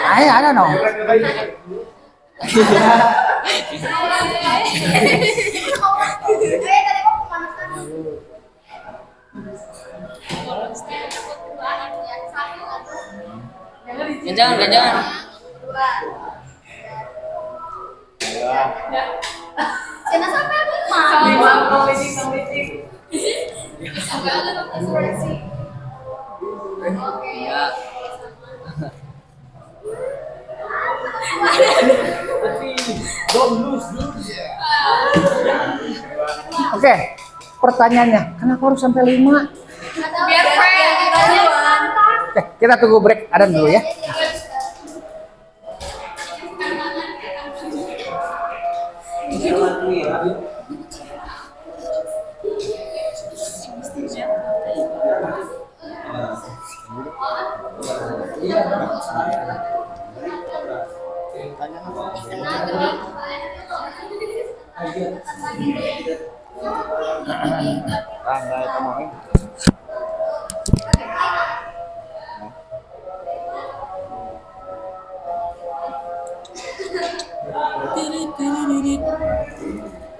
[SPEAKER 3] I don't know.
[SPEAKER 1] Jangan.
[SPEAKER 6] Jangan sampai lupa. Oke ya.
[SPEAKER 3] Oke, pertanyaannya, kenapa harus sampai 5?
[SPEAKER 6] Biar fair.
[SPEAKER 3] Oke, kita tunggu break adan dulu ya.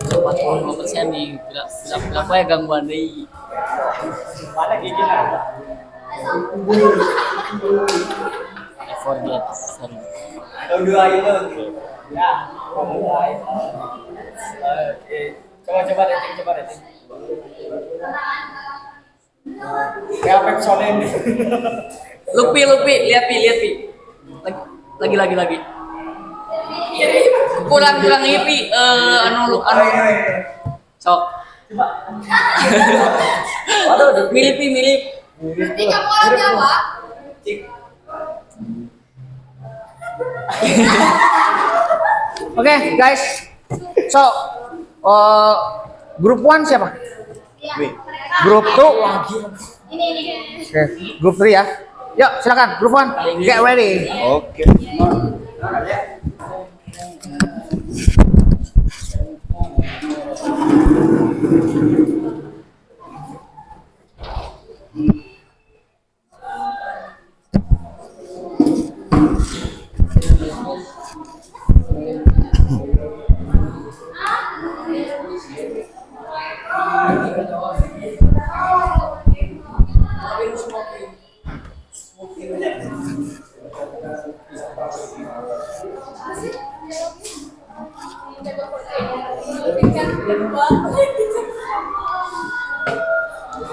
[SPEAKER 1] Coba 40% nih, berapa ya gangguan deh.
[SPEAKER 5] Mana gigi ada?
[SPEAKER 1] I forget, sorry.
[SPEAKER 5] Dua itu. Ya, dua itu. Coba rating. Kayak Pepsodent ini.
[SPEAKER 1] Lupi, lihat pi. Lagi. Kurang ini pi, anu. Sok. Aduh, milih.
[SPEAKER 6] Nanti kamu orang Jawa.
[SPEAKER 3] Oke, guys. So, grup 1 siapa? Grup 2.
[SPEAKER 6] Ini.
[SPEAKER 3] Oke, grup 3 ya. Yuk, silakan. Grup 1, get ready.
[SPEAKER 8] Oke.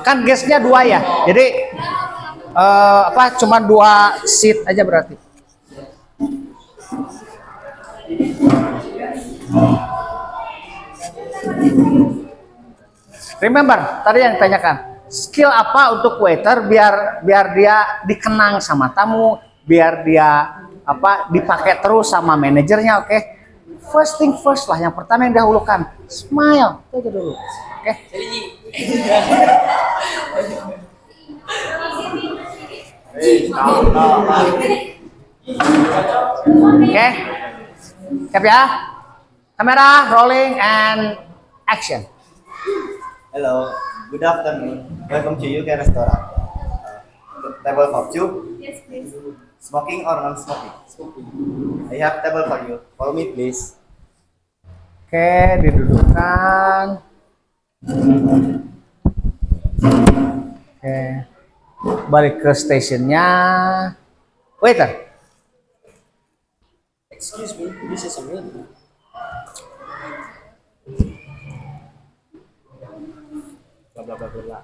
[SPEAKER 3] Kan guestnya 2 ya, jadi cuma 2 seat aja berarti. Remember, tadi yang ditanyakan, skill apa untuk waiter biar dia dikenang sama tamu, biar dia dipakai terus sama manajernya, oke? First thing first lah, yang pertama yang dahulukan, smile, itu aja dulu, oke? Oke, siap ya? Kamera, rolling, and action.
[SPEAKER 8] Hello, good afternoon. Welcome to UK Restaurant. Table for two.
[SPEAKER 6] Yes, please.
[SPEAKER 8] Smoking or non-smoking? Smoking. I have table for you. Follow me, please.
[SPEAKER 3] Oke, didudukkan. Oke, balik ke stationnya. Waiter.
[SPEAKER 5] Excuse me, this is a menu. Bla bla bla bla.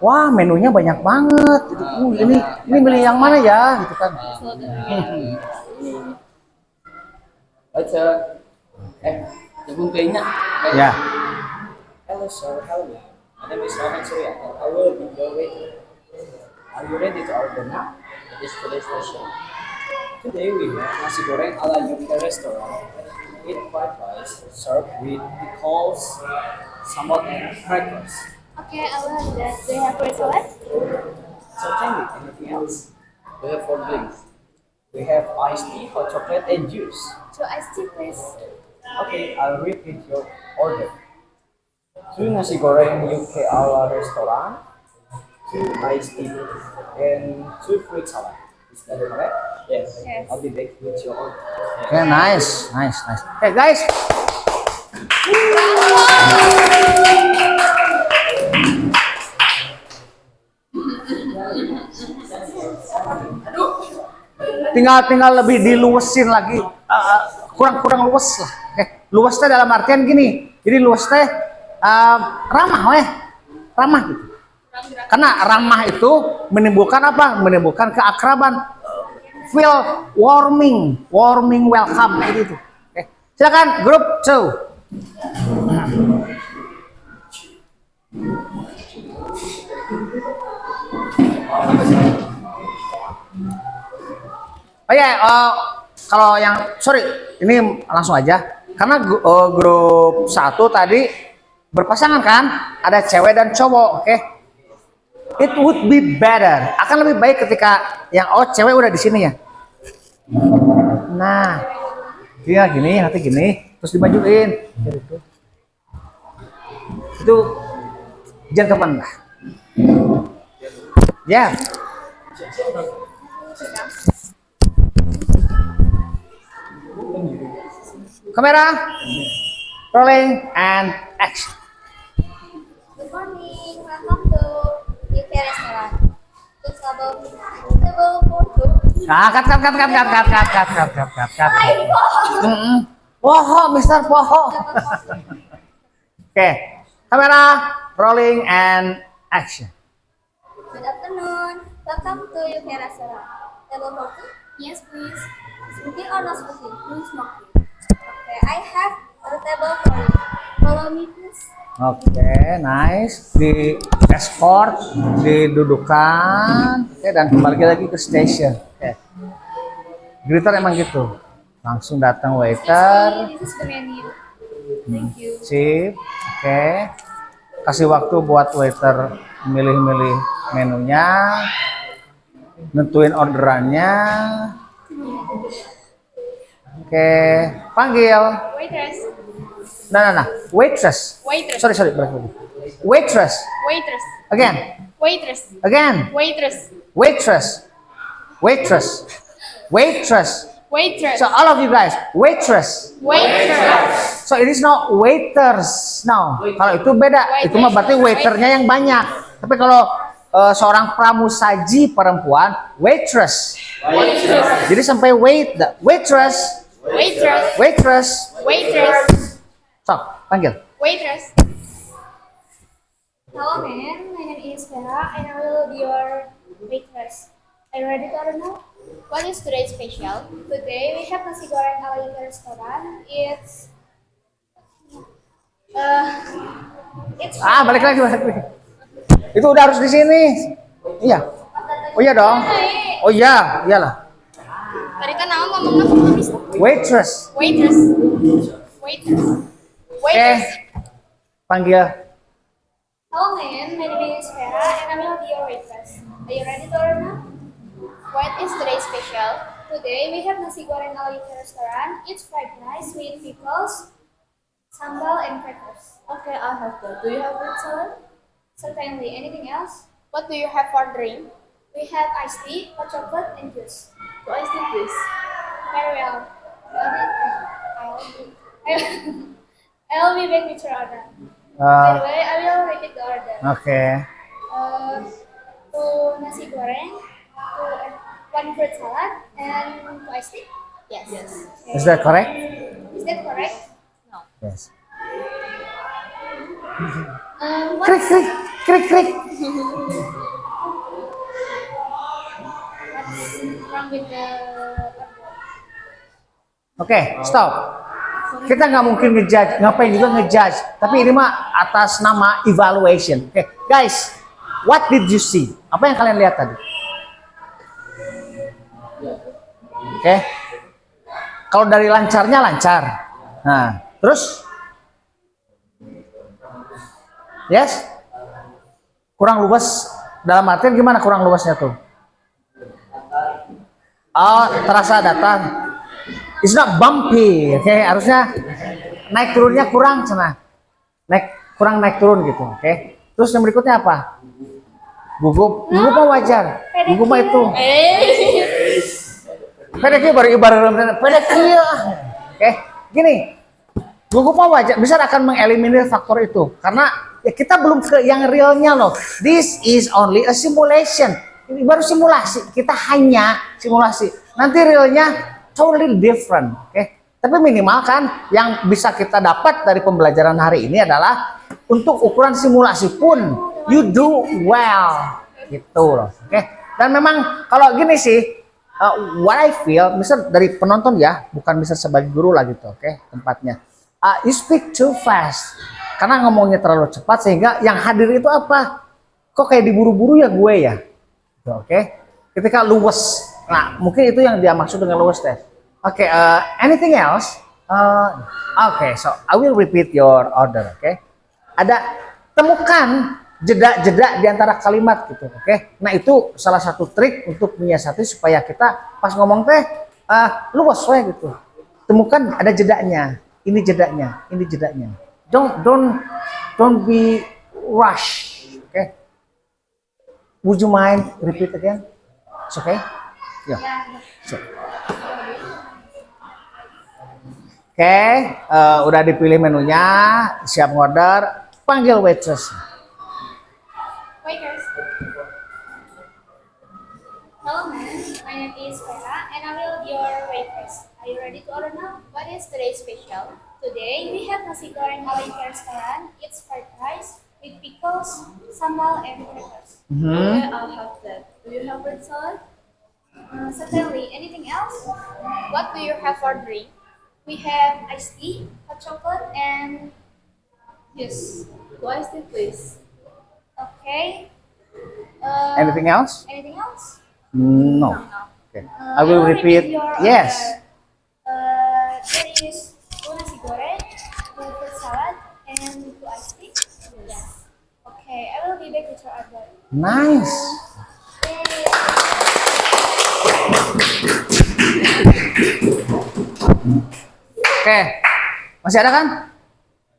[SPEAKER 3] Wah, menunya banyak banget. Ini milih yang mana ya, gitu kan?
[SPEAKER 7] Baca. Jagung kayaknya.
[SPEAKER 3] Ya.
[SPEAKER 5] Hello sir, hello. My name is Rahman Surya and I will be your waiter. Are you ready to order now? It is today's station. Today we have nasi goreng ala UK restaurant. Eat fried rice served with pickles, sambal and crackers.
[SPEAKER 6] Okay, I will have that. Do you have fruit salad?
[SPEAKER 5] Certainly, anything else? We have 4 drinks. We have iced tea, hot chocolate, and juice.
[SPEAKER 6] 2 iced tea, please.
[SPEAKER 5] Okay, I'll repeat your order. 2 nasi goreng UK ala restaurant, 2 iced tea, and 2 fruit salad. Is that correct? Yes.
[SPEAKER 6] Yes.
[SPEAKER 5] I'll be back with your order.
[SPEAKER 3] Oke, nice. Oke, guys. Tinggal lebih diluasin lagi. Kurang luas lah. Luas teh dalam artian gini. Jadi luas teh ramah weh. Ramah gitu. Karena ramah itu menimbulkan apa? Menimbulkan keakraban. Feel warming welcome gitu. Oke. Silakan grup 2. Oh ya, kalau yang ini langsung aja. Karena grup 1 tadi berpasangan kan, ada cewek dan cowok, oke? It would be better. Akan lebih baik ketika yang cewek udah di sini ya. Nah, dia gini, nanti gini, terus dimajuin. Itu gentleman lah. Ya. Kamera, rolling and action.
[SPEAKER 6] Good morning. Welcome to UK restaurant. Please table for 2.
[SPEAKER 3] Cut. Poho, Mister Poho. Oke, kamera, rolling and action.
[SPEAKER 6] Good afternoon. Welcome to UK restaurant. Table for 2? Yes, please. Smoking or not smoking? No smoking. Okay, I have a table for you. Follow me, please.
[SPEAKER 3] Oke, nice. Di escort, didudukan, oke, dan kembali lagi ke station. Oke. Greeter emang gitu. Langsung datang waiter.
[SPEAKER 6] This is the menu. Thank you.
[SPEAKER 3] Sip. Oke. Kasih waktu buat waiter milih-milih menunya, nentuin orderannya. Oke, panggil.
[SPEAKER 6] Waitress.
[SPEAKER 3] Nah. Waitress.
[SPEAKER 6] Waitress.
[SPEAKER 3] Sorry, balik lagi. Waitress.
[SPEAKER 6] Waitress.
[SPEAKER 3] Again.
[SPEAKER 6] Waitress.
[SPEAKER 3] Again.
[SPEAKER 6] Waitress.
[SPEAKER 3] Waitress.
[SPEAKER 6] Waitress.
[SPEAKER 3] So all of you guys, waitress.
[SPEAKER 6] Waitress.
[SPEAKER 3] So it is not waiters. No. Kalau itu beda. Itu mah berarti waiternya yang banyak. Tapi kalau seorang pramusaji perempuan, waitress. Jadi sampai waitress. So, panggil.
[SPEAKER 6] Waitress. Hello, ma'am. My name is Vera, and I will be your waitress. Are you ready to order now? What is today's special? Today we have nasi goreng ala UK restaurant. It's
[SPEAKER 3] Balik lagi, balik lagi. Itu udah harus di sini. Iya. Oh iya dong. Oh iya, iyalah.
[SPEAKER 6] Tadi kan aku ngomongnya sama Mister.
[SPEAKER 3] Waitress.
[SPEAKER 6] Waitress. Waitress. Waitress.
[SPEAKER 3] Panggil.
[SPEAKER 6] Hello ma'am, my name is Vera and I will be your waitress. Are you ready to order now? What is today's special? Today we have nasi goreng ala UK restaurant. It's fried rice with pickles, sambal, and crackers.
[SPEAKER 9] Okay, I'll have that. Do you have fruit salad?
[SPEAKER 6] Certainly. Anything else? What do you have for drink? We have iced tea, hot chocolate, and juice.
[SPEAKER 9] Do iced tea, please?
[SPEAKER 6] Very well. I'll be back with your order. By the way, I will repeat the order.
[SPEAKER 3] Oke.
[SPEAKER 6] Two nasi goreng, one fruit salad, and two iced tea. Yes. Okay.
[SPEAKER 3] Is that correct?
[SPEAKER 6] Is that correct?
[SPEAKER 3] Yes.
[SPEAKER 6] What's
[SPEAKER 3] Krik.
[SPEAKER 6] wrong with the order?
[SPEAKER 3] Oke, stop. Kita nggak mungkin ngejudge, ngapain juga ngejudge. Tapi ini mah atas nama evaluation. Oke, guys, what did you see? Apa yang kalian lihat tadi? Oke, kalau dari lancarnya lancar. Nah, terus, yes, kurang luwes. Dalam artian gimana kurang luwesnya tuh? Oh, terasa datar. It's not bumpy, oke? Harusnya naik turunnya kurang sana, kurang naik turun gitu, oke? Terus yang berikutnya apa? Gugup mah wajar, gugup mah itu. Pedekil baru ibarat pedekil, oke? Gini, gugup mah wajar, bisa akan mengeliminir faktor itu, karena ya kita belum ke yang realnya loh. This is only a simulation, ini baru simulasi, kita hanya simulasi. Nanti realnya totally different, oke? Tapi minimal kan yang bisa kita dapat dari pembelajaran hari ini adalah untuk ukuran simulasi pun you do well, gitu loh, oke? Dan memang kalau gini sih, what I feel, misal dari penonton ya, bukan misal sebagai guru lah gitu, oke? Tempatnya, you speak too fast, karena ngomongnya terlalu cepat sehingga yang hadir itu apa? Kok kayak diburu-buru ya gue ya, gitu, oke? Ketika luwes, nah mungkin itu yang dia maksud dengan luwes teh. Oke, anything else? Oke, so I will repeat your order, oke? Ada temukan jeda-jeda di antara kalimat gitu, oke? Nah itu salah satu trik untuk menyiasati supaya kita pas ngomong teh luwes we gitu. Temukan ada jedanya, ini jedanya, ini jedanya. Don't be rush, oke? Would you mind repeat again? It's okay? Yeah. So. Oke, udah dipilih menunya, siap ngorder, panggil waitress.
[SPEAKER 6] Waiters. Hello ma'am, my name is Vera and I will be your waitress. Are you ready to order now? What is today's special? Today we have nasi goreng ala UK restaurant. It's fried rice with pickles, sambal, and crackers.
[SPEAKER 9] Okay, I'll have that. Do you have fruit salad?
[SPEAKER 6] Certainly. Anything else? What do you have for drink? We have iced tea, hot chocolate, and juice.
[SPEAKER 9] Do iced tea, please?
[SPEAKER 6] Okay.
[SPEAKER 3] Anything else?
[SPEAKER 6] Anything else?
[SPEAKER 3] No. Okay. I will repeat.
[SPEAKER 6] Your
[SPEAKER 3] Yes.
[SPEAKER 6] order. There is two nasi goreng, two fruit salad, and two iced tea. Yes. Okay, I will be back with your order.
[SPEAKER 3] Nice. Oke, masih ada kan?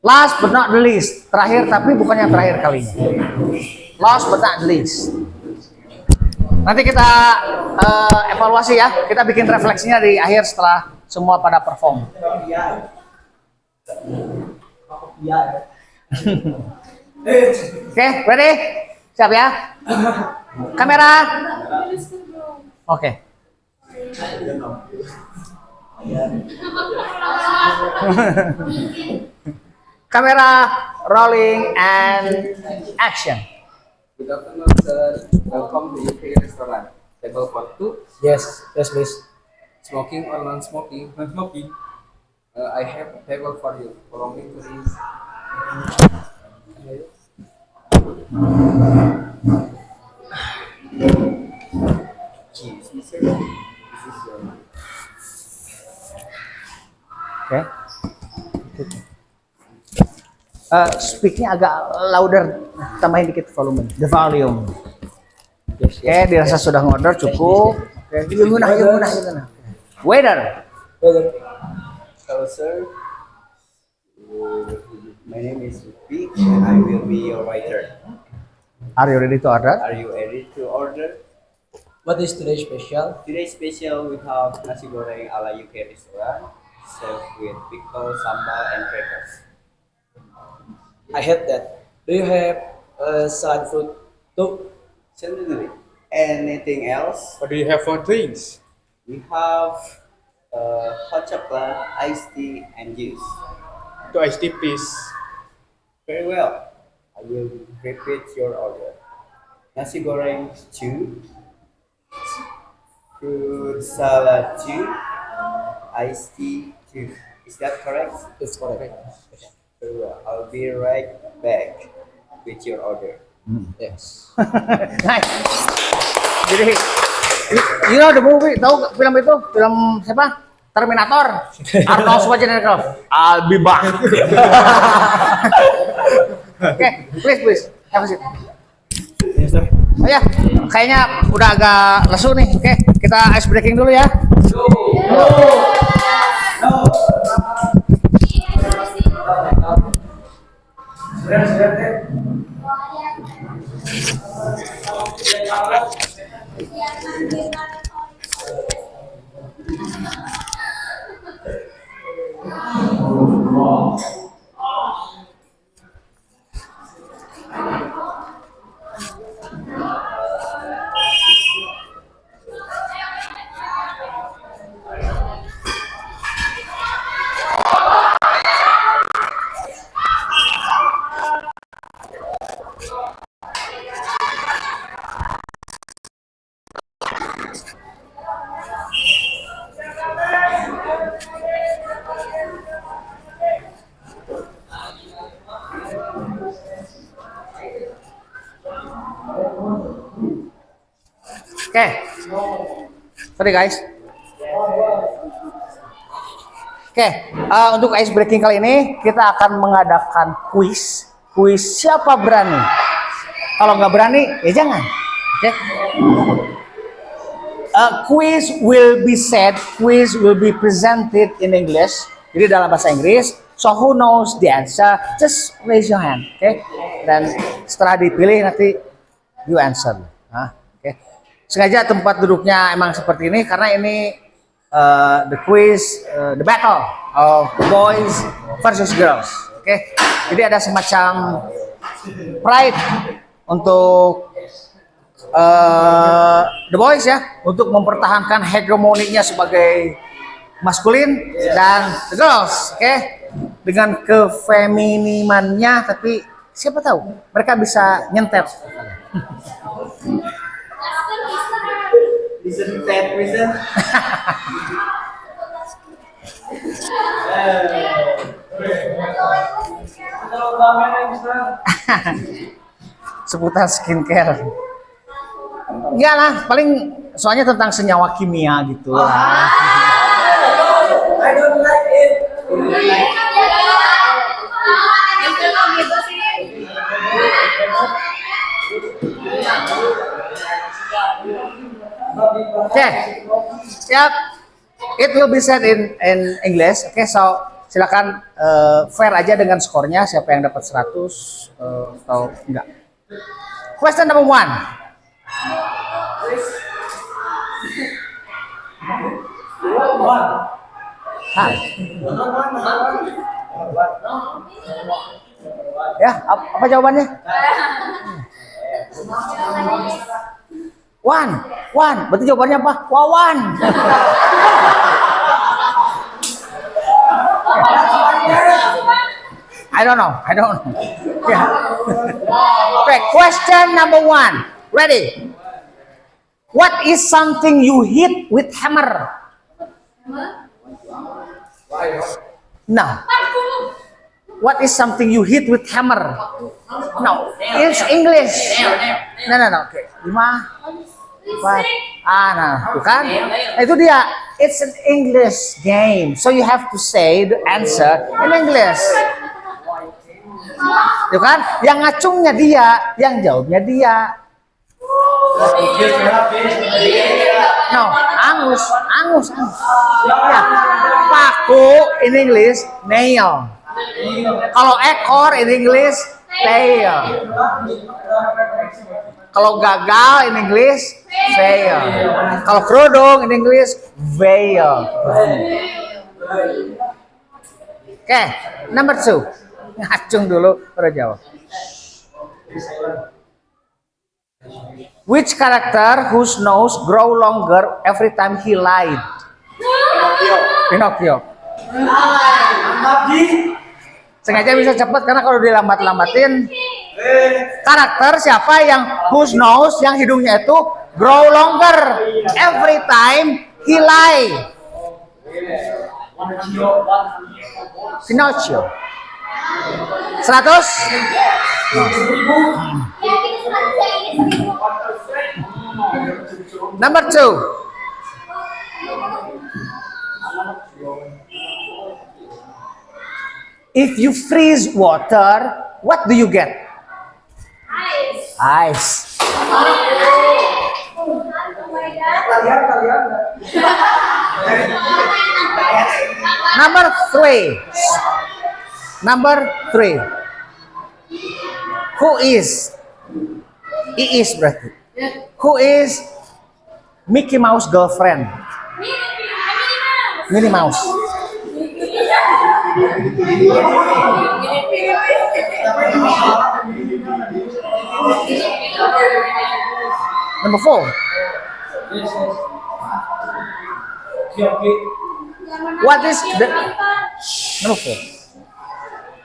[SPEAKER 3] Last but not the least, terakhir tapi bukan yang terakhir kalinya. Last but not the least. Nanti kita evaluasi ya, kita bikin refleksinya di akhir setelah semua pada perform. Oke, ready? Siap ya? Kamera. Oke. Kamera rolling and action.
[SPEAKER 7] Good afternoon, sir. Welcome to UK restaurant. Table for two.
[SPEAKER 5] Yes, yes, please.
[SPEAKER 7] Smoking or non-smoking? Non-smoking. I have a table for you. Follow me, please.
[SPEAKER 1] Cheese. This is your
[SPEAKER 3] Oke. Speaknya agak louder, tambahin dikit volume. The volume. Oke, dirasa sudah ngorder cukup. Oke, gimana? Waiter.
[SPEAKER 1] Hello, sir. My name is Vic, and I will be your waiter.
[SPEAKER 3] Are you ready to order?
[SPEAKER 1] Are you ready to order?
[SPEAKER 5] What is today's special?
[SPEAKER 1] Today's special we have nasi goreng ala UK restaurant, served with pickle, sambal, and crackers.
[SPEAKER 5] I had that. Do you have salad fruit too?
[SPEAKER 1] Certainly. Anything else?
[SPEAKER 7] What do you have for drinks?
[SPEAKER 1] We have hot chocolate, iced tea, and juice.
[SPEAKER 7] To iced tea, please.
[SPEAKER 1] Very well. I will repeat your order. Nasi goreng 2, fruit salad 2, iced tea 2. Is that correct?
[SPEAKER 5] It's correct.
[SPEAKER 1] Very well. I'll be right back with your order.
[SPEAKER 5] Yes.
[SPEAKER 3] Nice. Jadi, you know the movie, tahu film itu? Film siapa? Terminator. Arnold Schwarzenegger. I'll be back. Oke, please, have a seat. Oh ya, kayaknya udah agak lesu nih. Oke, kita ice breaking dulu ya. Oke, sorry guys. Oke, untuk ice breaking kali ini kita akan mengadakan kuis. Kuis siapa berani? Kalau nggak berani, ya jangan. Oke. Quiz will be presented in English. Jadi dalam bahasa Inggris. So who knows the answer? Just raise your hand. Oke. Dan setelah dipilih nanti you answer. Oke. Sengaja tempat duduknya emang seperti ini karena ini the quiz, the battle of boys versus girls. Oke. Jadi ada semacam pride untuk the boys ya, untuk mempertahankan hegemoninya sebagai maskulin, dan the girls, oke, dengan kefeminimannya, tapi siapa tahu mereka bisa nyentet.
[SPEAKER 1] Listen, Ted, listen.
[SPEAKER 3] Seputar skincare. Enggak lah, paling soalnya tentang senyawa kimia gitu lah.
[SPEAKER 1] I don't like it.
[SPEAKER 3] Oke, yep. It will be said in English. Oke, so silakan fair aja dengan skornya, siapa yang dapat 100 atau enggak. Question number 1. Ya, apa jawabannya? One. Berarti jawabannya apa? Wawan. I don't know. Yeah. Okay, question number 1. Ready? What is something you hit with hammer? No. What is something you hit with hammer? No. It's English. No. Okay. 5, 4. Nah, bukan? Itu dia. It's an English game. So you have to say the answer in English. Itu kan? Yang ngacungnya dia, yang jawabnya dia. No, angus. Ya. Paku in English, nail. Kalau ekor in English, tail. Kalau gagal in English, fail. Kalau kerudung in English, veil. Oke, number 2. Ngacung dulu, baru jawab. Which character whose nose grow longer every time he lied? Pinocchio. Sengaja bisa cepat karena kalau dilambat-lambatin, karakter siapa yang whose nose, yang hidungnya itu grow longer every time he lie? Pinocchio. 100? Number 2. If you freeze water, what do you get? Ice. Number 3. Who is? Berarti. Who is Mickey Mouse girlfriend? Minnie Mouse. Number 4. What is the number 4?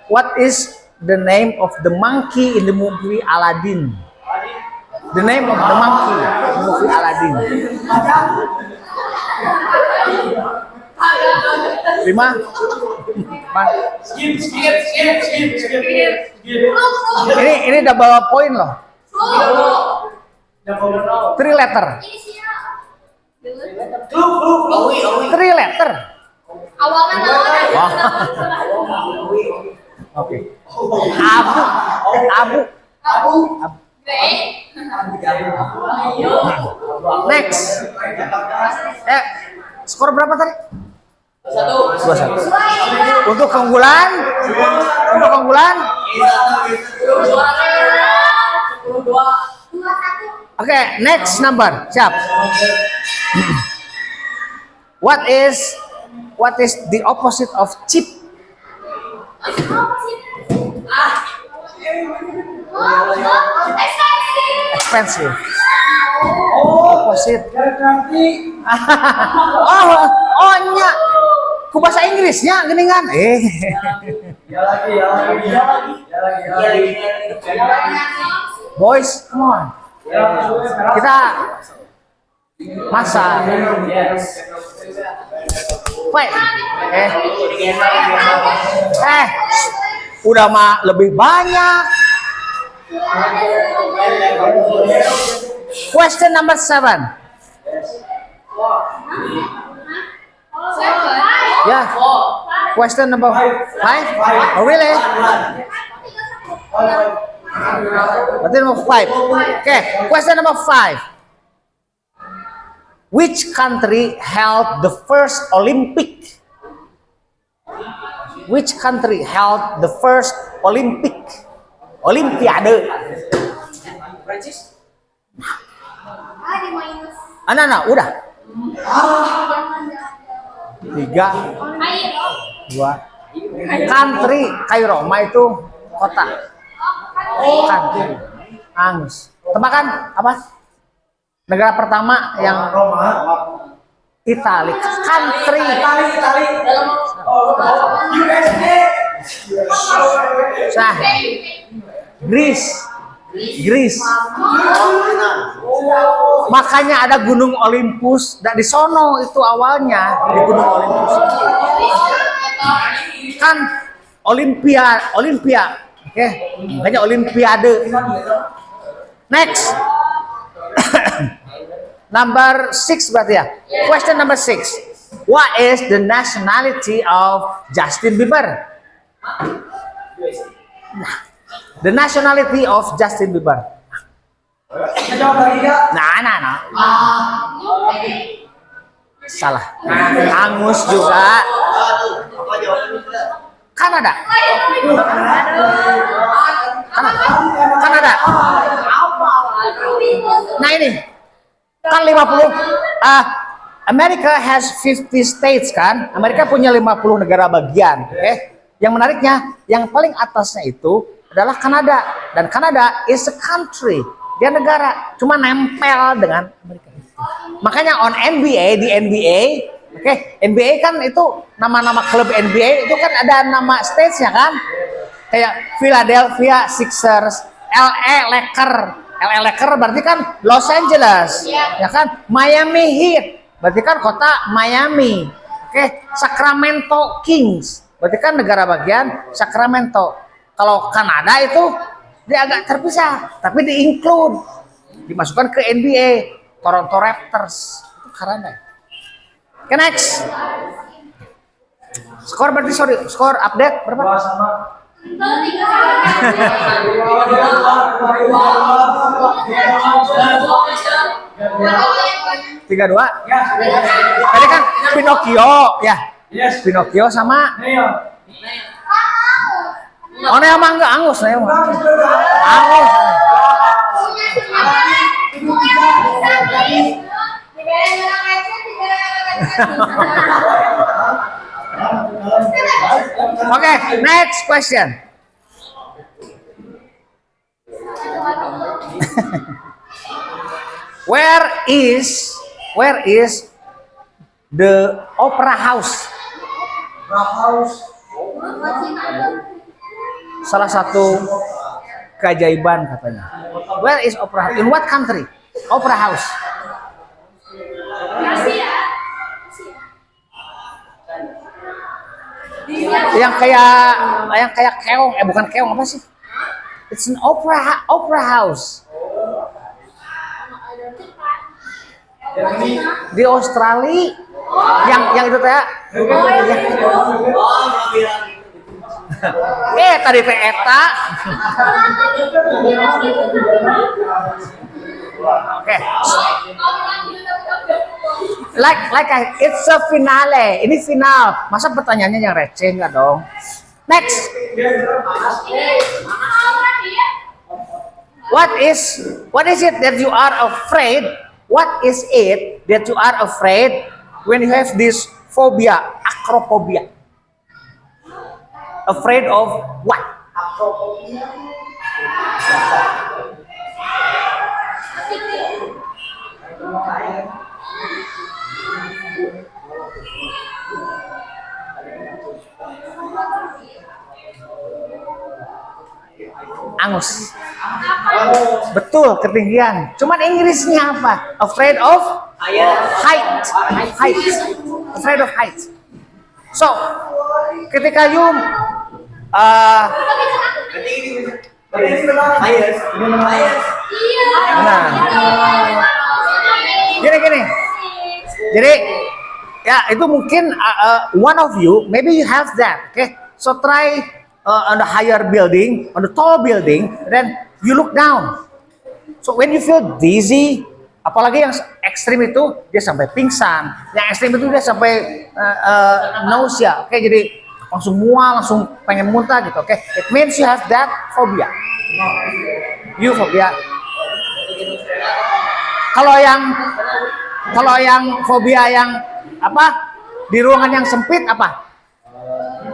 [SPEAKER 3] What is the name of the monkey in the movie Aladdin? The name of the monkey in the movie Aladdin. 5, 4. Ini double point loh. 3 letter. 3 letter. Oke. Abu. Next. Skor berapa tadi? 2-1. Untuk keunggulan. Oke, next number. Siap. What is the opposite of cheap? Expensive. Opposite. Nya. Ku bahasa Inggrisnya geningan. Boys, come on. Kita masak. Wait. Udah mah lebih banyak. Question number 7. Yeah. Question number 5. Oh really? Berarti number 5. Okay. Question number 5. Which country held the first Olympic? Which country held the first Olympiade?
[SPEAKER 5] Prancis.
[SPEAKER 3] Nah, udah. 3, 2. Country, kayak Roma itu kota. Country. Angus. Tebakan apa? Negara pertama yang Itali. Country. USA. Greece. Greece. Makanya ada Gunung Olympus, dan di sono itu awalnya di Gunung Olympus. Kan Olympia, oke, makanya Olimpiade. Next, number 6 berarti ya. Question number 6. What is the nationality of Justin Bieber? Nah, the nationality of Justin Bieber. Nah. Salah. Angus juga. Kanada. Nah ini kan 50. Amerika has 50 states kan. Amerika punya 50 negara bagian. Oke. Yang menariknya, yang paling atasnya itu adalah Kanada, dan Kanada is a country. Dia negara, cuma nempel dengan Amerika. Makanya on NBA, di NBA, oke, NBA kan itu nama-nama klub NBA itu kan ada nama states-nya kan. Kayak Philadelphia Sixers, LA Lakers berarti kan Los Angeles, ya kan? Miami Heat berarti kan kota Miami. Oke, Sacramento Kings berarti kan negara bagian Sacramento. Kalau Kanada itu dia agak terpisah, tapi di-include, dimasukkan ke NBA, Toronto Raptors. Itu Kanada. Oke, next. Skor berarti skor update berapa? Tiga dua. Tadi kan Pinocchio ya. Pinocchio sama oh Neo mah enggak Angus, Neo mah Angus. Okay, next question. Where is the opera house? Salah satu keajaiban katanya. Where is opera house? In what country? Opera house. Yang kayak keong, bukan keong, apa sih? It's an opera house. Di Australia. Yang itu teh. Tadi teh eta. Oke. It's a finale. Ini final. Masa pertanyaannya yang receh enggak dong? Next. What is it that you are afraid? What is it that you are afraid when you have this phobia, acrophobia? Afraid of what? Angus. Betul, ketinggian. Cuman Inggrisnya apa? Afraid of height. Afraid of height. So, ketika you gini. Jadi ya itu mungkin one of you, maybe you have that. Okay, so try on the higher building, on the tall building, then you look down. So when you feel dizzy, apalagi yang ekstrim itu dia sampai pingsan, yang ekstrim itu dia sampai nausea. Oke, jadi langsung mual, langsung pengen muntah gitu. Oke, it means you have that phobia. You phobia. Kalau yang fobia yang apa? Di ruangan yang sempit apa?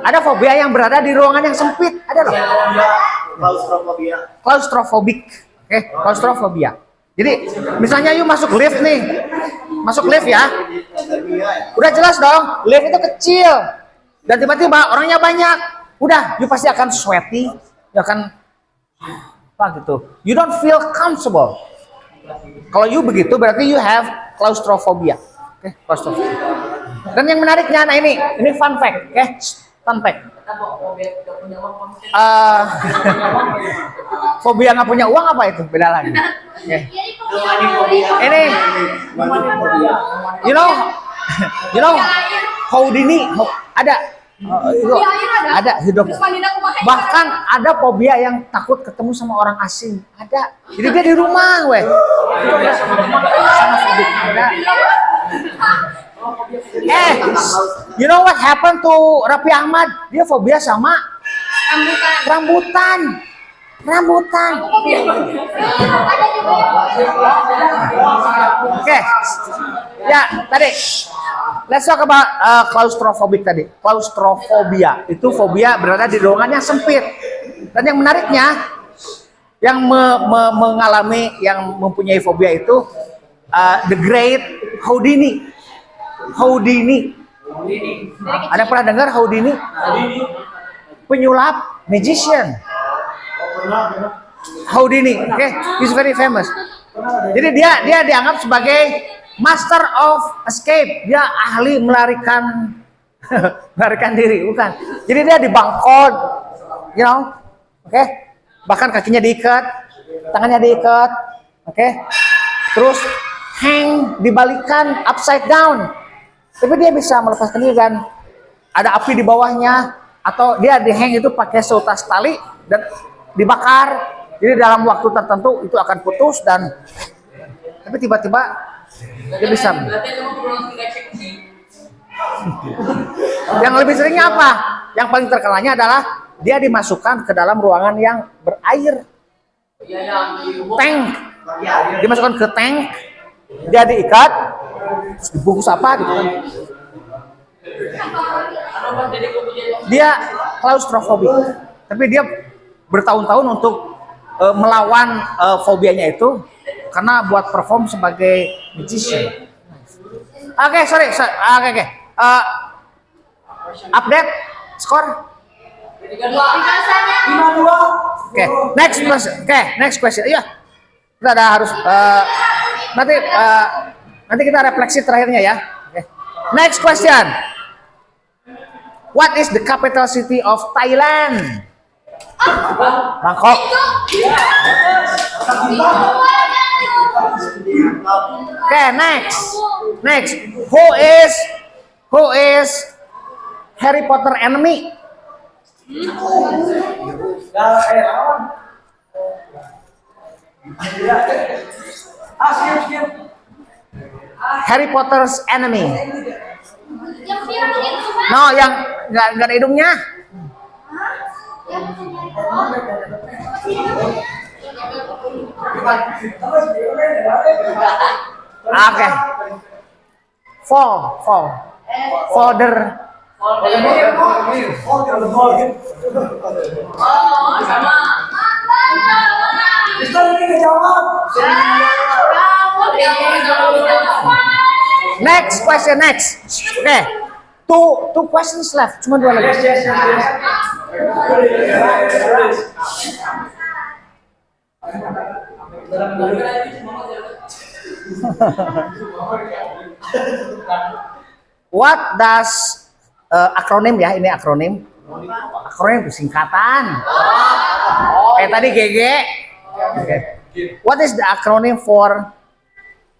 [SPEAKER 3] Ada fobia yang berada di ruangan yang sempit, ada loh. Claustrophobic. Oke, claustrofobia. Jadi misalnya you masuk lift nih. Masuk lift ya. Udah jelas dong, lift itu kecil. Dan tiba-tiba orangnya banyak. Udah, you pasti akan sweaty, you akan Apa gitu? You don't feel comfortable. Kalau you begitu berarti you have claustrophobia. Oke, claustrophobia. Dan yang menariknya, nah ini fun fact, oke? Fun fact. Fobia nggak punya uang apa itu? Beda lagi. Oke. Ini, you know, Houdini ada. Itu ada hidup. Bahkan ada fobia yang takut ketemu sama orang asing. Ada. Jadi dia di rumah, weh. Ada. You know what happened to Raffi Ahmad? Dia fobia sama rambutan. Oke. Ya, tadi let's talk about claustrophobic tadi. Claustrophobia itu fobia berada di ruangan yang sempit. Dan yang menariknya, yang mengalami, yang mempunyai fobia itu the great Houdini. Ada pernah dengar Houdini? Penyulap, magician. Houdini, oke, he's very famous. Jadi dia dianggap sebagai master of escape. Dia ahli melarikan diri, bukan? Jadi dia dibangkot, you know, oke? Bahkan kakinya diikat, tangannya diikat, oke? Terus hang, dibalikan upside down. Tapi dia bisa melepaskan diri dan ada api di bawahnya, atau dia dihang itu pakai seutas tali dan dibakar. Jadi dalam waktu tertentu itu akan putus dan tapi tiba-tiba dia bisa. Yang lebih seringnya apa? Yang paling terkenalnya adalah dia dimasukkan ke dalam ruangan yang berair. Tank. Dimasukkan ke tank. Dia diikat, terus dibungkus apa gitu kan. Dia claustrophobic. Tapi dia bertahun-tahun untuk melawan fobianya itu karena buat perform sebagai magician. Oke. Update skor 5-2. Oke, next question. Iya. Kita ada harus nanti kita refleksi terakhirnya ya. Okay. Next question. What is the capital city of Thailand? Bangkok. Okay, next. Who is Harry Potter enemy? Harry Potter's enemy. No, yang nggak ada hidungnya. Oke. Folder. Next question. Okay. Two questions left. Cuma 2 lagi. What does akronim ya? Ini akronim. Akronim singkatan. Tadi GG. Okay. What is the acronym for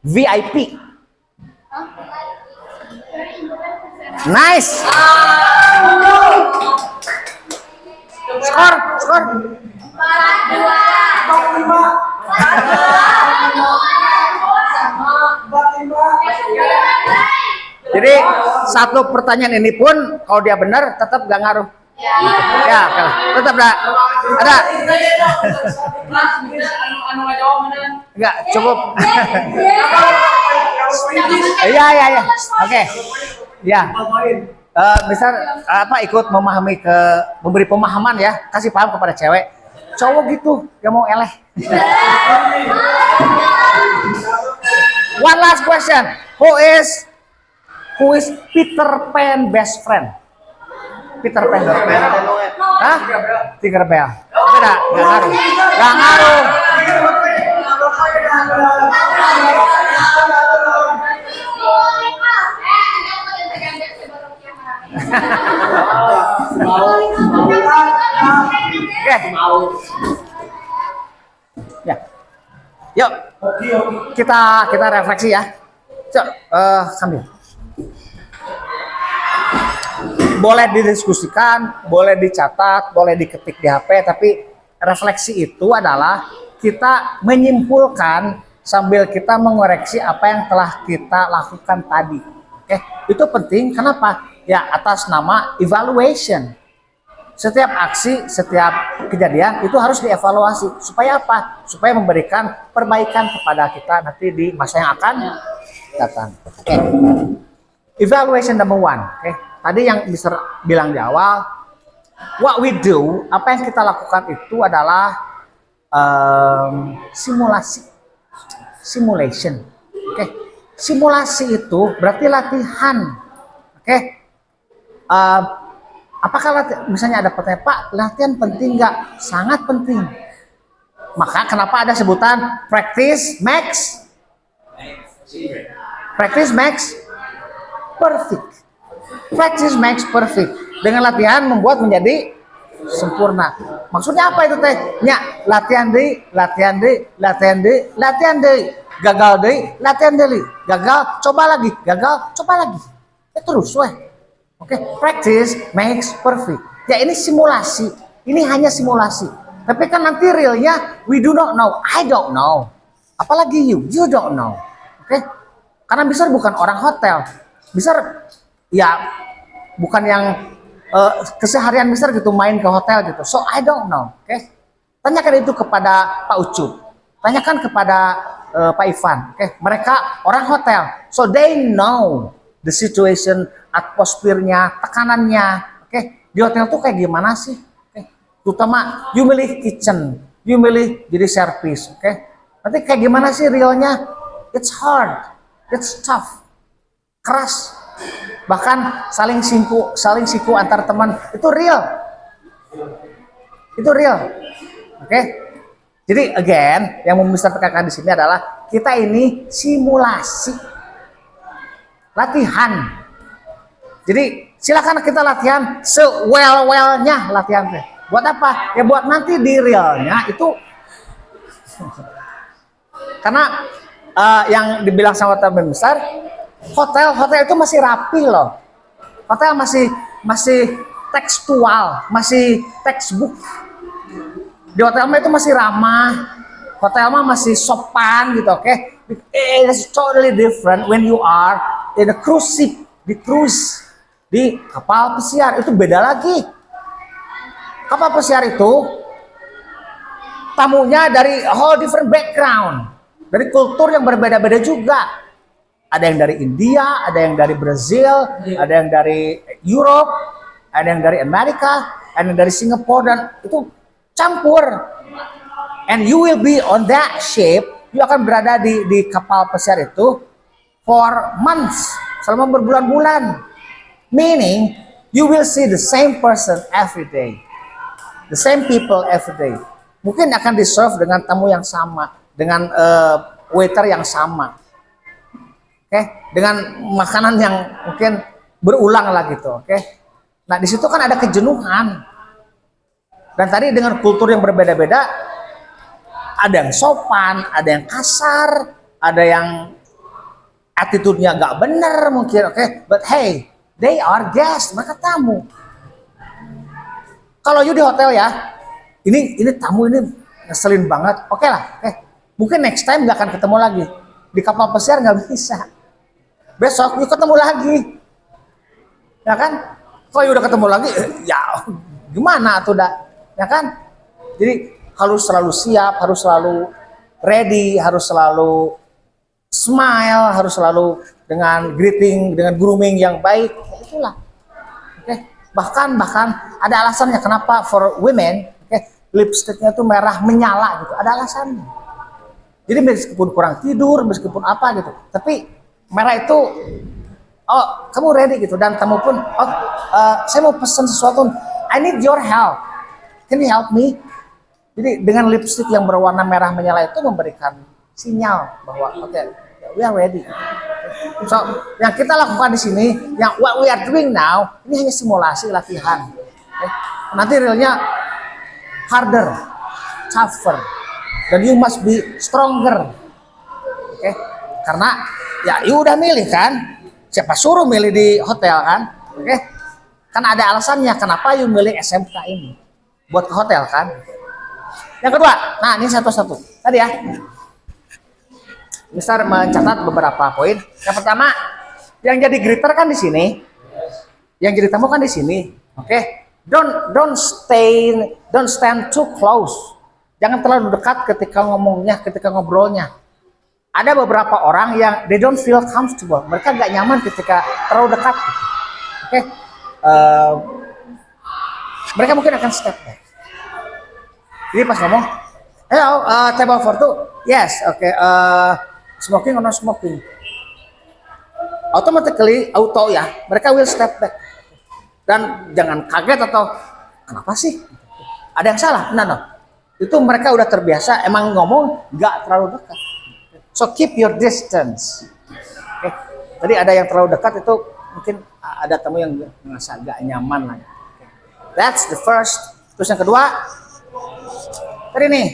[SPEAKER 3] VIP? Nice. Skor. 4-5. Jadi satu pertanyaan ini pun kalau dia benar tetap gak ngaruh. Ya, tetap ada. Enggak cukup. Iya. Oke. Ya. Bisa ikut memahami memberi pemahaman ya, kasih paham kepada cewek. Cowok gitu, dia mau eleh. One last question. Who is Peter Pan best friend? Peter Pan. Hah? Tinkerbell. Beda, nggak ngaruh. Nggak ngaruh. Oke. Ya. Yuk. Kita refleksi ya. Cok, sambil. Boleh didiskusikan, boleh dicatat, boleh diketik di HP, tapi refleksi itu adalah kita menyimpulkan sambil kita mengoreksi apa yang telah kita lakukan tadi. Oke, itu penting. Kenapa? Ya, atas nama evaluation. Setiap aksi, setiap kejadian itu harus dievaluasi. Supaya apa? Supaya memberikan perbaikan kepada kita nanti di masa yang akan datang. Oke. Evaluation number one. Oke. Tadi yang bisa bilang di awal, what we do, apa yang kita lakukan itu adalah simulation. Oke. Simulasi itu berarti latihan. Oke. Apakah misalnya ada pertanyaan, Pak, latihan penting nggak? Sangat penting. Maka kenapa ada sebutan practice makes perfect. Practice makes perfect. Dengan latihan membuat menjadi sempurna. Maksudnya apa itu teh? Ya, latihan deh. Gagal deh, latihan deh. Gagal, coba lagi. Ya, terus weh. Oke, practice makes perfect. Ya, ini simulasi. Ini hanya simulasi. Tapi kan nanti realnya we do not know. I don't know. Apalagi you don't know. Oke? Karena Mister bukan orang hotel. Mister ya bukan yang keseharian Mister gitu main ke hotel gitu. So I don't know. Oke? Tanyakan itu kepada Pak Ucup. Tanyakan kepada Pak Ivan. Oke? Mereka orang hotel. So they know the situation, atmosfernya, tekanannya. Oke? Di hotel tuh kayak gimana sih? Oke? Terutama you milih kitchen, you milih jadi service. Oke? Nanti kayak gimana sih realnya? It's hard, it's tough, keras. Bahkan saling siku antar teman itu real. Itu real. Oke? Jadi again, yang mau Mister tekankan di sini adalah kita ini simulasi. Latihan. Jadi silakan kita latihan sewell-wellnya latihan. Buat apa? Ya buat nanti di realnya itu. Karena yang dibilang sama teman besar, hotel itu masih rapi loh. Hotel masih tekstual, masih textbook. Di hotel mah itu masih ramah. Hotel mah masih sopan gitu, oke? It's totally different when you are in a cruise ship, di cruise, di kapal pesiar itu beda lagi. Kapal pesiar itu tamunya dari whole different background, dari kultur yang berbeda-beda juga. Ada yang dari India, ada yang dari Brazil, ada yang dari Europe, ada yang dari Amerika, ada yang dari Singapura, dan itu campur. And you will be on that ship. You akan berada di kapal pesiar itu for months, selama berbulan-bulan. Meaning, you will see the same person every day, the same people every day. Mungkin akan di-serve dengan tamu yang sama, dengan waiter yang sama, dengan makanan yang mungkin berulang lah gitu, Nah di situ kan ada kejenuhan. Dan tadi dengan kultur yang berbeda-beda, ada yang sopan, ada yang kasar, ada yang attitude-nya nggak bener mungkin, But hey, they are guests, mereka tamu. Kalau you di hotel ya, ini tamu ini ngeselin banget, oke lah, Mungkin next time nggak akan ketemu lagi. Di kapal pesiar nggak bisa. Besok you ketemu lagi, ya kan? Kalau you udah ketemu lagi, ya gimana tuh ya kan? Jadi harus selalu siap, harus selalu ready, harus selalu smile, harus selalu dengan greeting, dengan grooming yang baik. Itulah. Bahkan ada alasannya kenapa for women, lipstiknya tuh merah menyala gitu. Ada alasannya. Jadi meskipun kurang tidur, meskipun apa gitu, tapi merah itu, oh kamu ready gitu, dan tamu pun, saya mau pesan sesuatu, I need your help, can you help me? Jadi dengan lipstick yang berwarna merah menyala itu memberikan sinyal bahwa oke, we are ready. So, yang kita lakukan di sini, yang what we are doing now, ini hanya simulasi latihan. Okay? Nanti realnya harder, tougher, dan you must be stronger. Oke? Karena ya you udah milih kan? Siapa suruh milih di hotel kan? Oke? Kan ada alasannya kenapa you milih SMK ini. Buat ke hotel kan? Yang kedua, nah ini satu-satu. Tadi ya. Mister mencatat beberapa poin. Yang pertama, yang jadi greeter kan di sini. Yang jadi tamu kan di sini. Oke? Don't stand too close. Jangan terlalu dekat ketika ngomongnya, ketika ngobrolnya. Ada beberapa orang yang they don't feel comfortable. Mereka nggak nyaman ketika terlalu dekat. Oke? Mereka mungkin akan step back. Jadi pas ngomong, hello, table for two, yes, okay, smoking or no smoking, automatically, auto ya, mereka will step back. Dan jangan kaget atau kenapa sih? Ada yang salah? No. Itu mereka udah terbiasa, emang ngomong nggak terlalu dekat. So keep your distance. Okay. Tadi ada yang terlalu dekat itu mungkin ada tamu yang merasa agak nyaman lah. Okay. That's the first. Terus yang kedua. Tadi nih.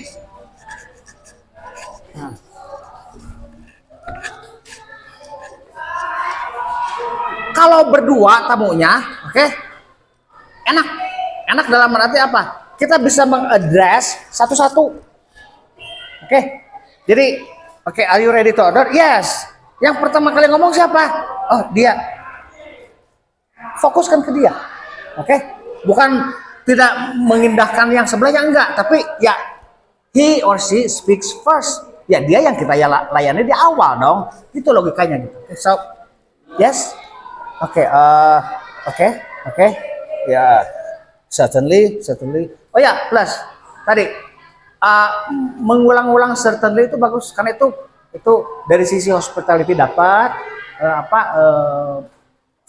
[SPEAKER 3] Kalau berdua tamunya, oke, enak dalam arti apa? Kita bisa mengadres satu-satu, oke. Jadi, oke, are you ready to order? Yes. Yang pertama kali ngomong siapa? Oh, dia. Fokuskan ke dia, oke. Bukan tidak mengindahkan yang sebelahnya, enggak, tapi ya he or she speaks first. Ya dia yang kita layani di awal dong. Itu logikanya gitu. So, yes. Oke. Ya, certainly. Oh ya, plus tadi mengulang-ulang certainly itu bagus karena itu dari sisi hospitality dapat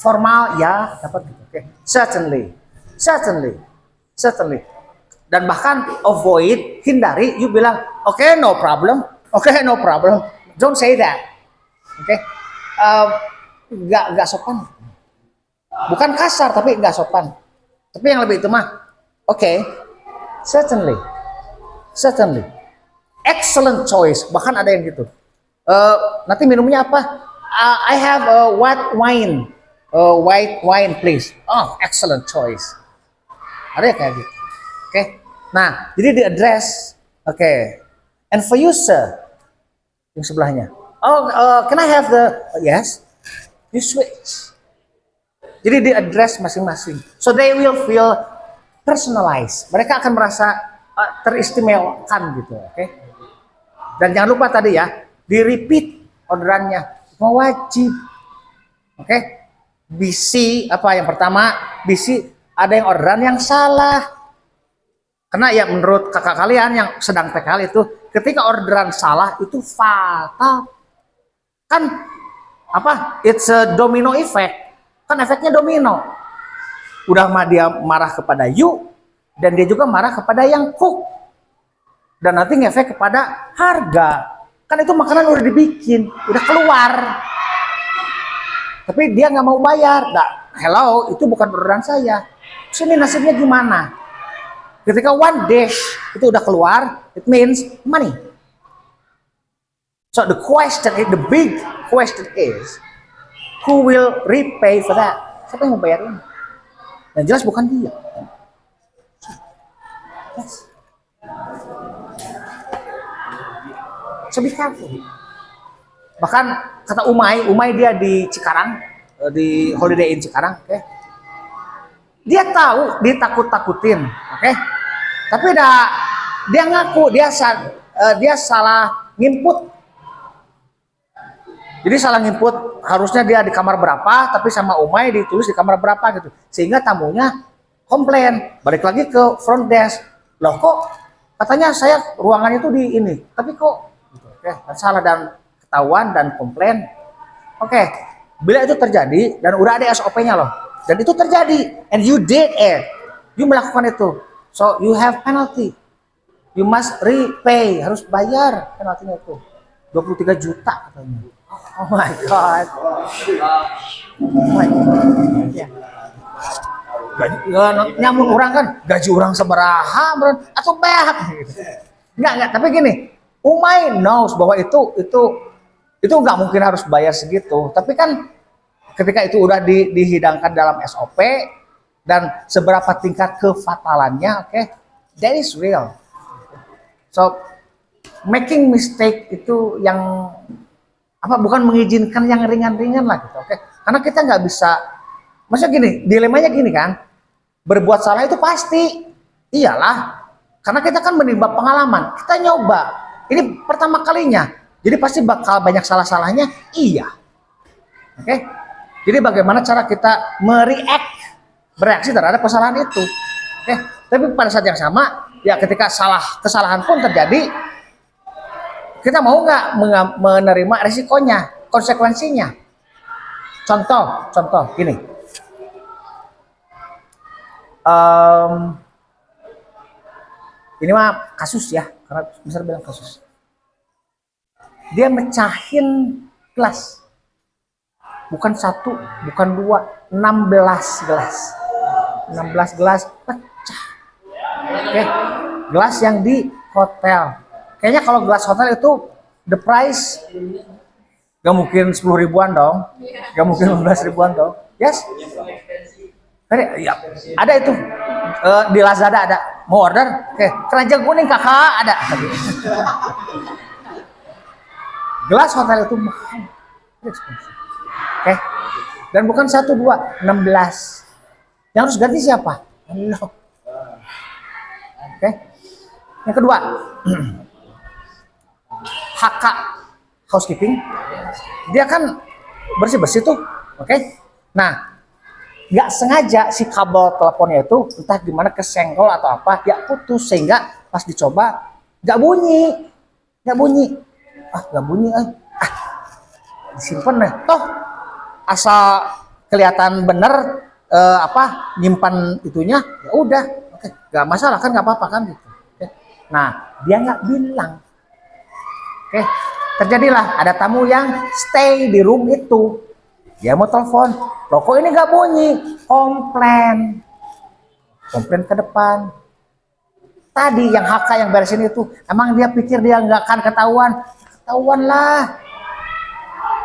[SPEAKER 3] formal ya dapat gitu. Oke. Certainly. Dan bahkan hindari, you bilang, okay, no problem. Don't say that. Okay? Nggak sopan. Bukan kasar, tapi nggak sopan. Tapi yang lebih itu mah, okay, certainly. Excellent choice. Bahkan ada yang gitu. Nanti minumnya apa? I have a white wine. White wine, please. Oh, excellent choice. Ada kayak gitu. Oke. Nah, jadi di address. Oke. And for you, sir. Yang sebelahnya. Oh, can I have the yes? You switch. Jadi di address masing-masing. So they will feel personalized. Mereka akan merasa teristimewakan gitu, oke? Dan jangan lupa tadi ya, di repeat orderannya. Mau wajib. Oke? BC apa yang pertama? BC ada yang orderan yang salah. Karena ya menurut kakak kalian yang sedang PKL itu ketika orderan salah itu fatal. Kan apa? It's a domino effect. Kan efeknya domino. Udah dia marah kepada you dan dia juga marah kepada yang cook. Dan nanti ngefek kepada harga. Kan itu makanan udah dibikin, udah keluar. Tapi dia nggak mau bayar. Nah, hello, itu bukan orderan saya. Sini nasibnya gimana? Ketika one dish itu udah keluar, it means money. So the big question is, who will repay for that? Siapa yang mau bayarin? Dan jelas bukan dia. Yes. So be careful. Bahkan kata Umay dia di Cikarang, di Holiday Inn Cikarang, oke? Okay? Dia tahu ditakut-takutin, oke? Tapi dia ngaku dia salah nginput. Jadi salah nginput, harusnya dia di kamar berapa, tapi sama Umay ditulis di kamar berapa gitu. Sehingga tamunya komplain, balik lagi ke front desk. Loh kok katanya saya ruangannya itu di ini, tapi kok gitu, oke? Salah dan ketahuan dan komplain. Oke, bila itu terjadi dan udah ada SOP-nya loh. Dan itu terjadi, and you did it, you melakukan itu, so you have penalty, You must repay, harus bayar penaltinya itu. 23 juta katanya. Oh my god. Oh my god. Ya. Gaji, nyamun orang kan, gaji orang seberaha, atau beak. Enggak, tapi gini, Umay knows bahwa itu nggak mungkin harus bayar segitu. Tapi kan ketika itu udah dihidangkan dalam SOP dan seberapa tingkat kefatalannya, oke, that is real. So making mistake itu yang bukan mengizinkan yang ringan-ringan lah gitu, oke? Karena kita nggak bisa, maksudnya gini, dilemanya gini kan, berbuat salah itu pasti, iyalah, karena kita kan menimba pengalaman, kita nyoba, ini pertama kalinya, jadi pasti bakal banyak salah-salahnya, iya, oke? Jadi bagaimana cara kita bereaksi terhadap kesalahan itu, oke? Tapi pada saat yang sama, ya ketika kesalahan pun terjadi, kita mau nggak menerima resikonya, konsekuensinya. Contoh gini. Ini mah kasus ya, karena besar bilang kasus. Dia mecahin gelas. Bukan 1, bukan 2, 16 gelas. 16 gelas pecah. Oke. Gelas yang di hotel. Kayaknya kalau gelas hotel itu the price gak mungkin 10 ribuan dong, gak mungkin 15 ribuan dong, yes? Ya, ada itu di Lazada ada, mau order? Oke, keranjang kuning kakak ada. Gelas hotel itu mahal, oke? Dan bukan 1, 2, 16. Yang harus ganti siapa? Allah. Oke? Yang kedua. HK housekeeping, dia kan bersih-bersih tuh, oke? Nah, nggak sengaja si kabel teleponnya itu entah gimana kesenggol atau apa, ya putus sehingga pas dicoba nggak bunyi, disimpan deh, toh asal kelihatan bener nyimpan itunya, ya udah, oke, nggak masalah kan, nggak apa-apa kan gitu. Oke. Nah, dia nggak bilang. Oke, terjadilah ada tamu yang stay di room itu. Dia mau telepon, loh kok ini nggak bunyi? Komplain ke depan. Tadi yang HK yang beresin itu, emang dia pikir dia nggak akan ketahuan lah.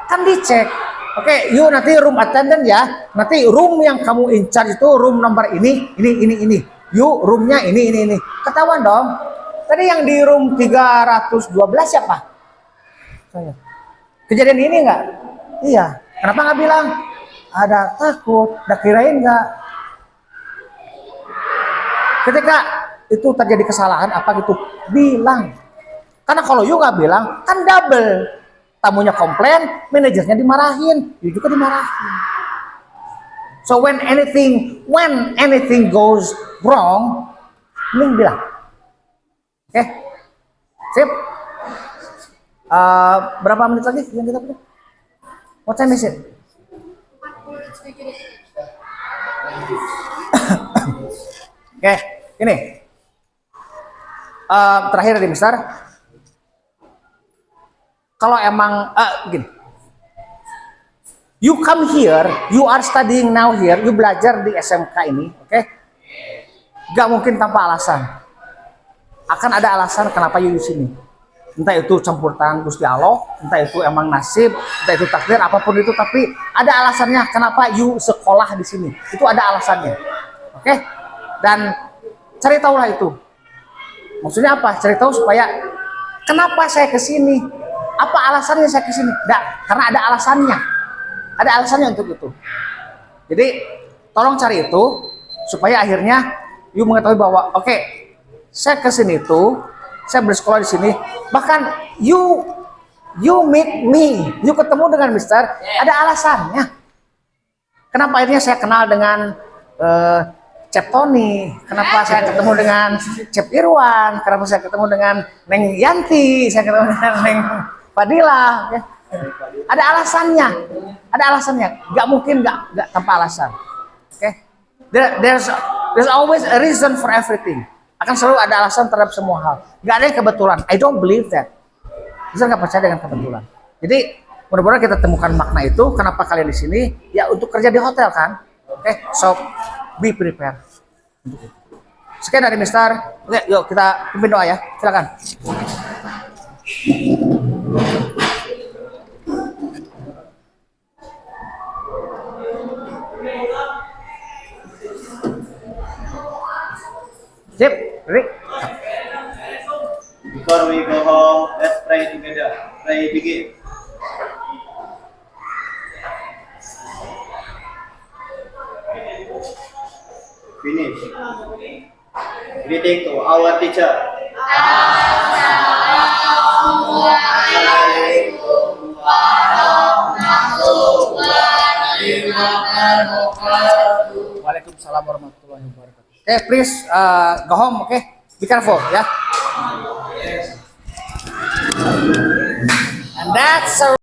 [SPEAKER 3] Kan dicek. Oke, yuk nanti room attendant ya. Nanti room yang kamu in charge itu room nomor ini. Yuk roomnya ini. Ketahuan dong. Tadi yang di room 312 siapa? Kejadian ini enggak? Iya. Kenapa nggak bilang? Ada takut, udah kirain nggak? Ketika itu terjadi kesalahan apa gitu, bilang. Karena kalau you nggak bilang, kan double. Tamunya komplain, manajernya dimarahin, you juga dimarahin. So when anything goes wrong, mending bilang. Oke, sip. Berapa menit lagi yang kita punya? What time is it? Oke, ini terakhir dari Mister. Kalau emang gini, you come here, you are studying now here, you belajar di SMK ini, oke? Gak mungkin tanpa alasan. Akan ada alasan kenapa you di sini. Entah itu campur tangan Gusti Allah, entah itu emang nasib, entah itu takdir, apapun itu, tapi ada alasannya kenapa you sekolah di sini. Itu ada alasannya, oke? Dan cari tahulah itu. Maksudnya apa? Cari tahu supaya kenapa saya ke sini? Apa alasannya saya ke sini? Karena ada alasannya. Ada alasannya untuk itu. Jadi tolong cari itu supaya akhirnya you mengetahui bahwa oke, saya ke sini itu, saya bersekolah di sini, bahkan you meet me, you ketemu dengan Mister, ada alasannya. Kenapa akhirnya saya kenal dengan Cep Tony, kenapa saya ketemu dengan Cep Irwan, kenapa saya ketemu dengan Neng Yanti, saya ketemu dengan Neng Fadila, ya. Ada alasannya, nggak mungkin nggak tanpa alasan. Oke, there's always a reason for everything. Akan selalu ada alasan terhadap semua hal. Nggak ada yang kebetulan. I don't believe that. Saya nggak percaya dengan kebetulan. Jadi mudah-mudahan kita temukan makna itu. Kenapa kalian di sini? Ya untuk kerja di hotel kan. Oke, so be prepared. Sekian dari Mister. Oke, yuk kita pimpin doa ya. Silakan. Sip, Rick.
[SPEAKER 8] Before we go home, let's pray together. Pray begin. Finish. Greeting to our teacher.
[SPEAKER 3] Waalaikumsalam warahmatullahi wabarakatuh. Okay, please go home, okay? Be careful, ya. And that's a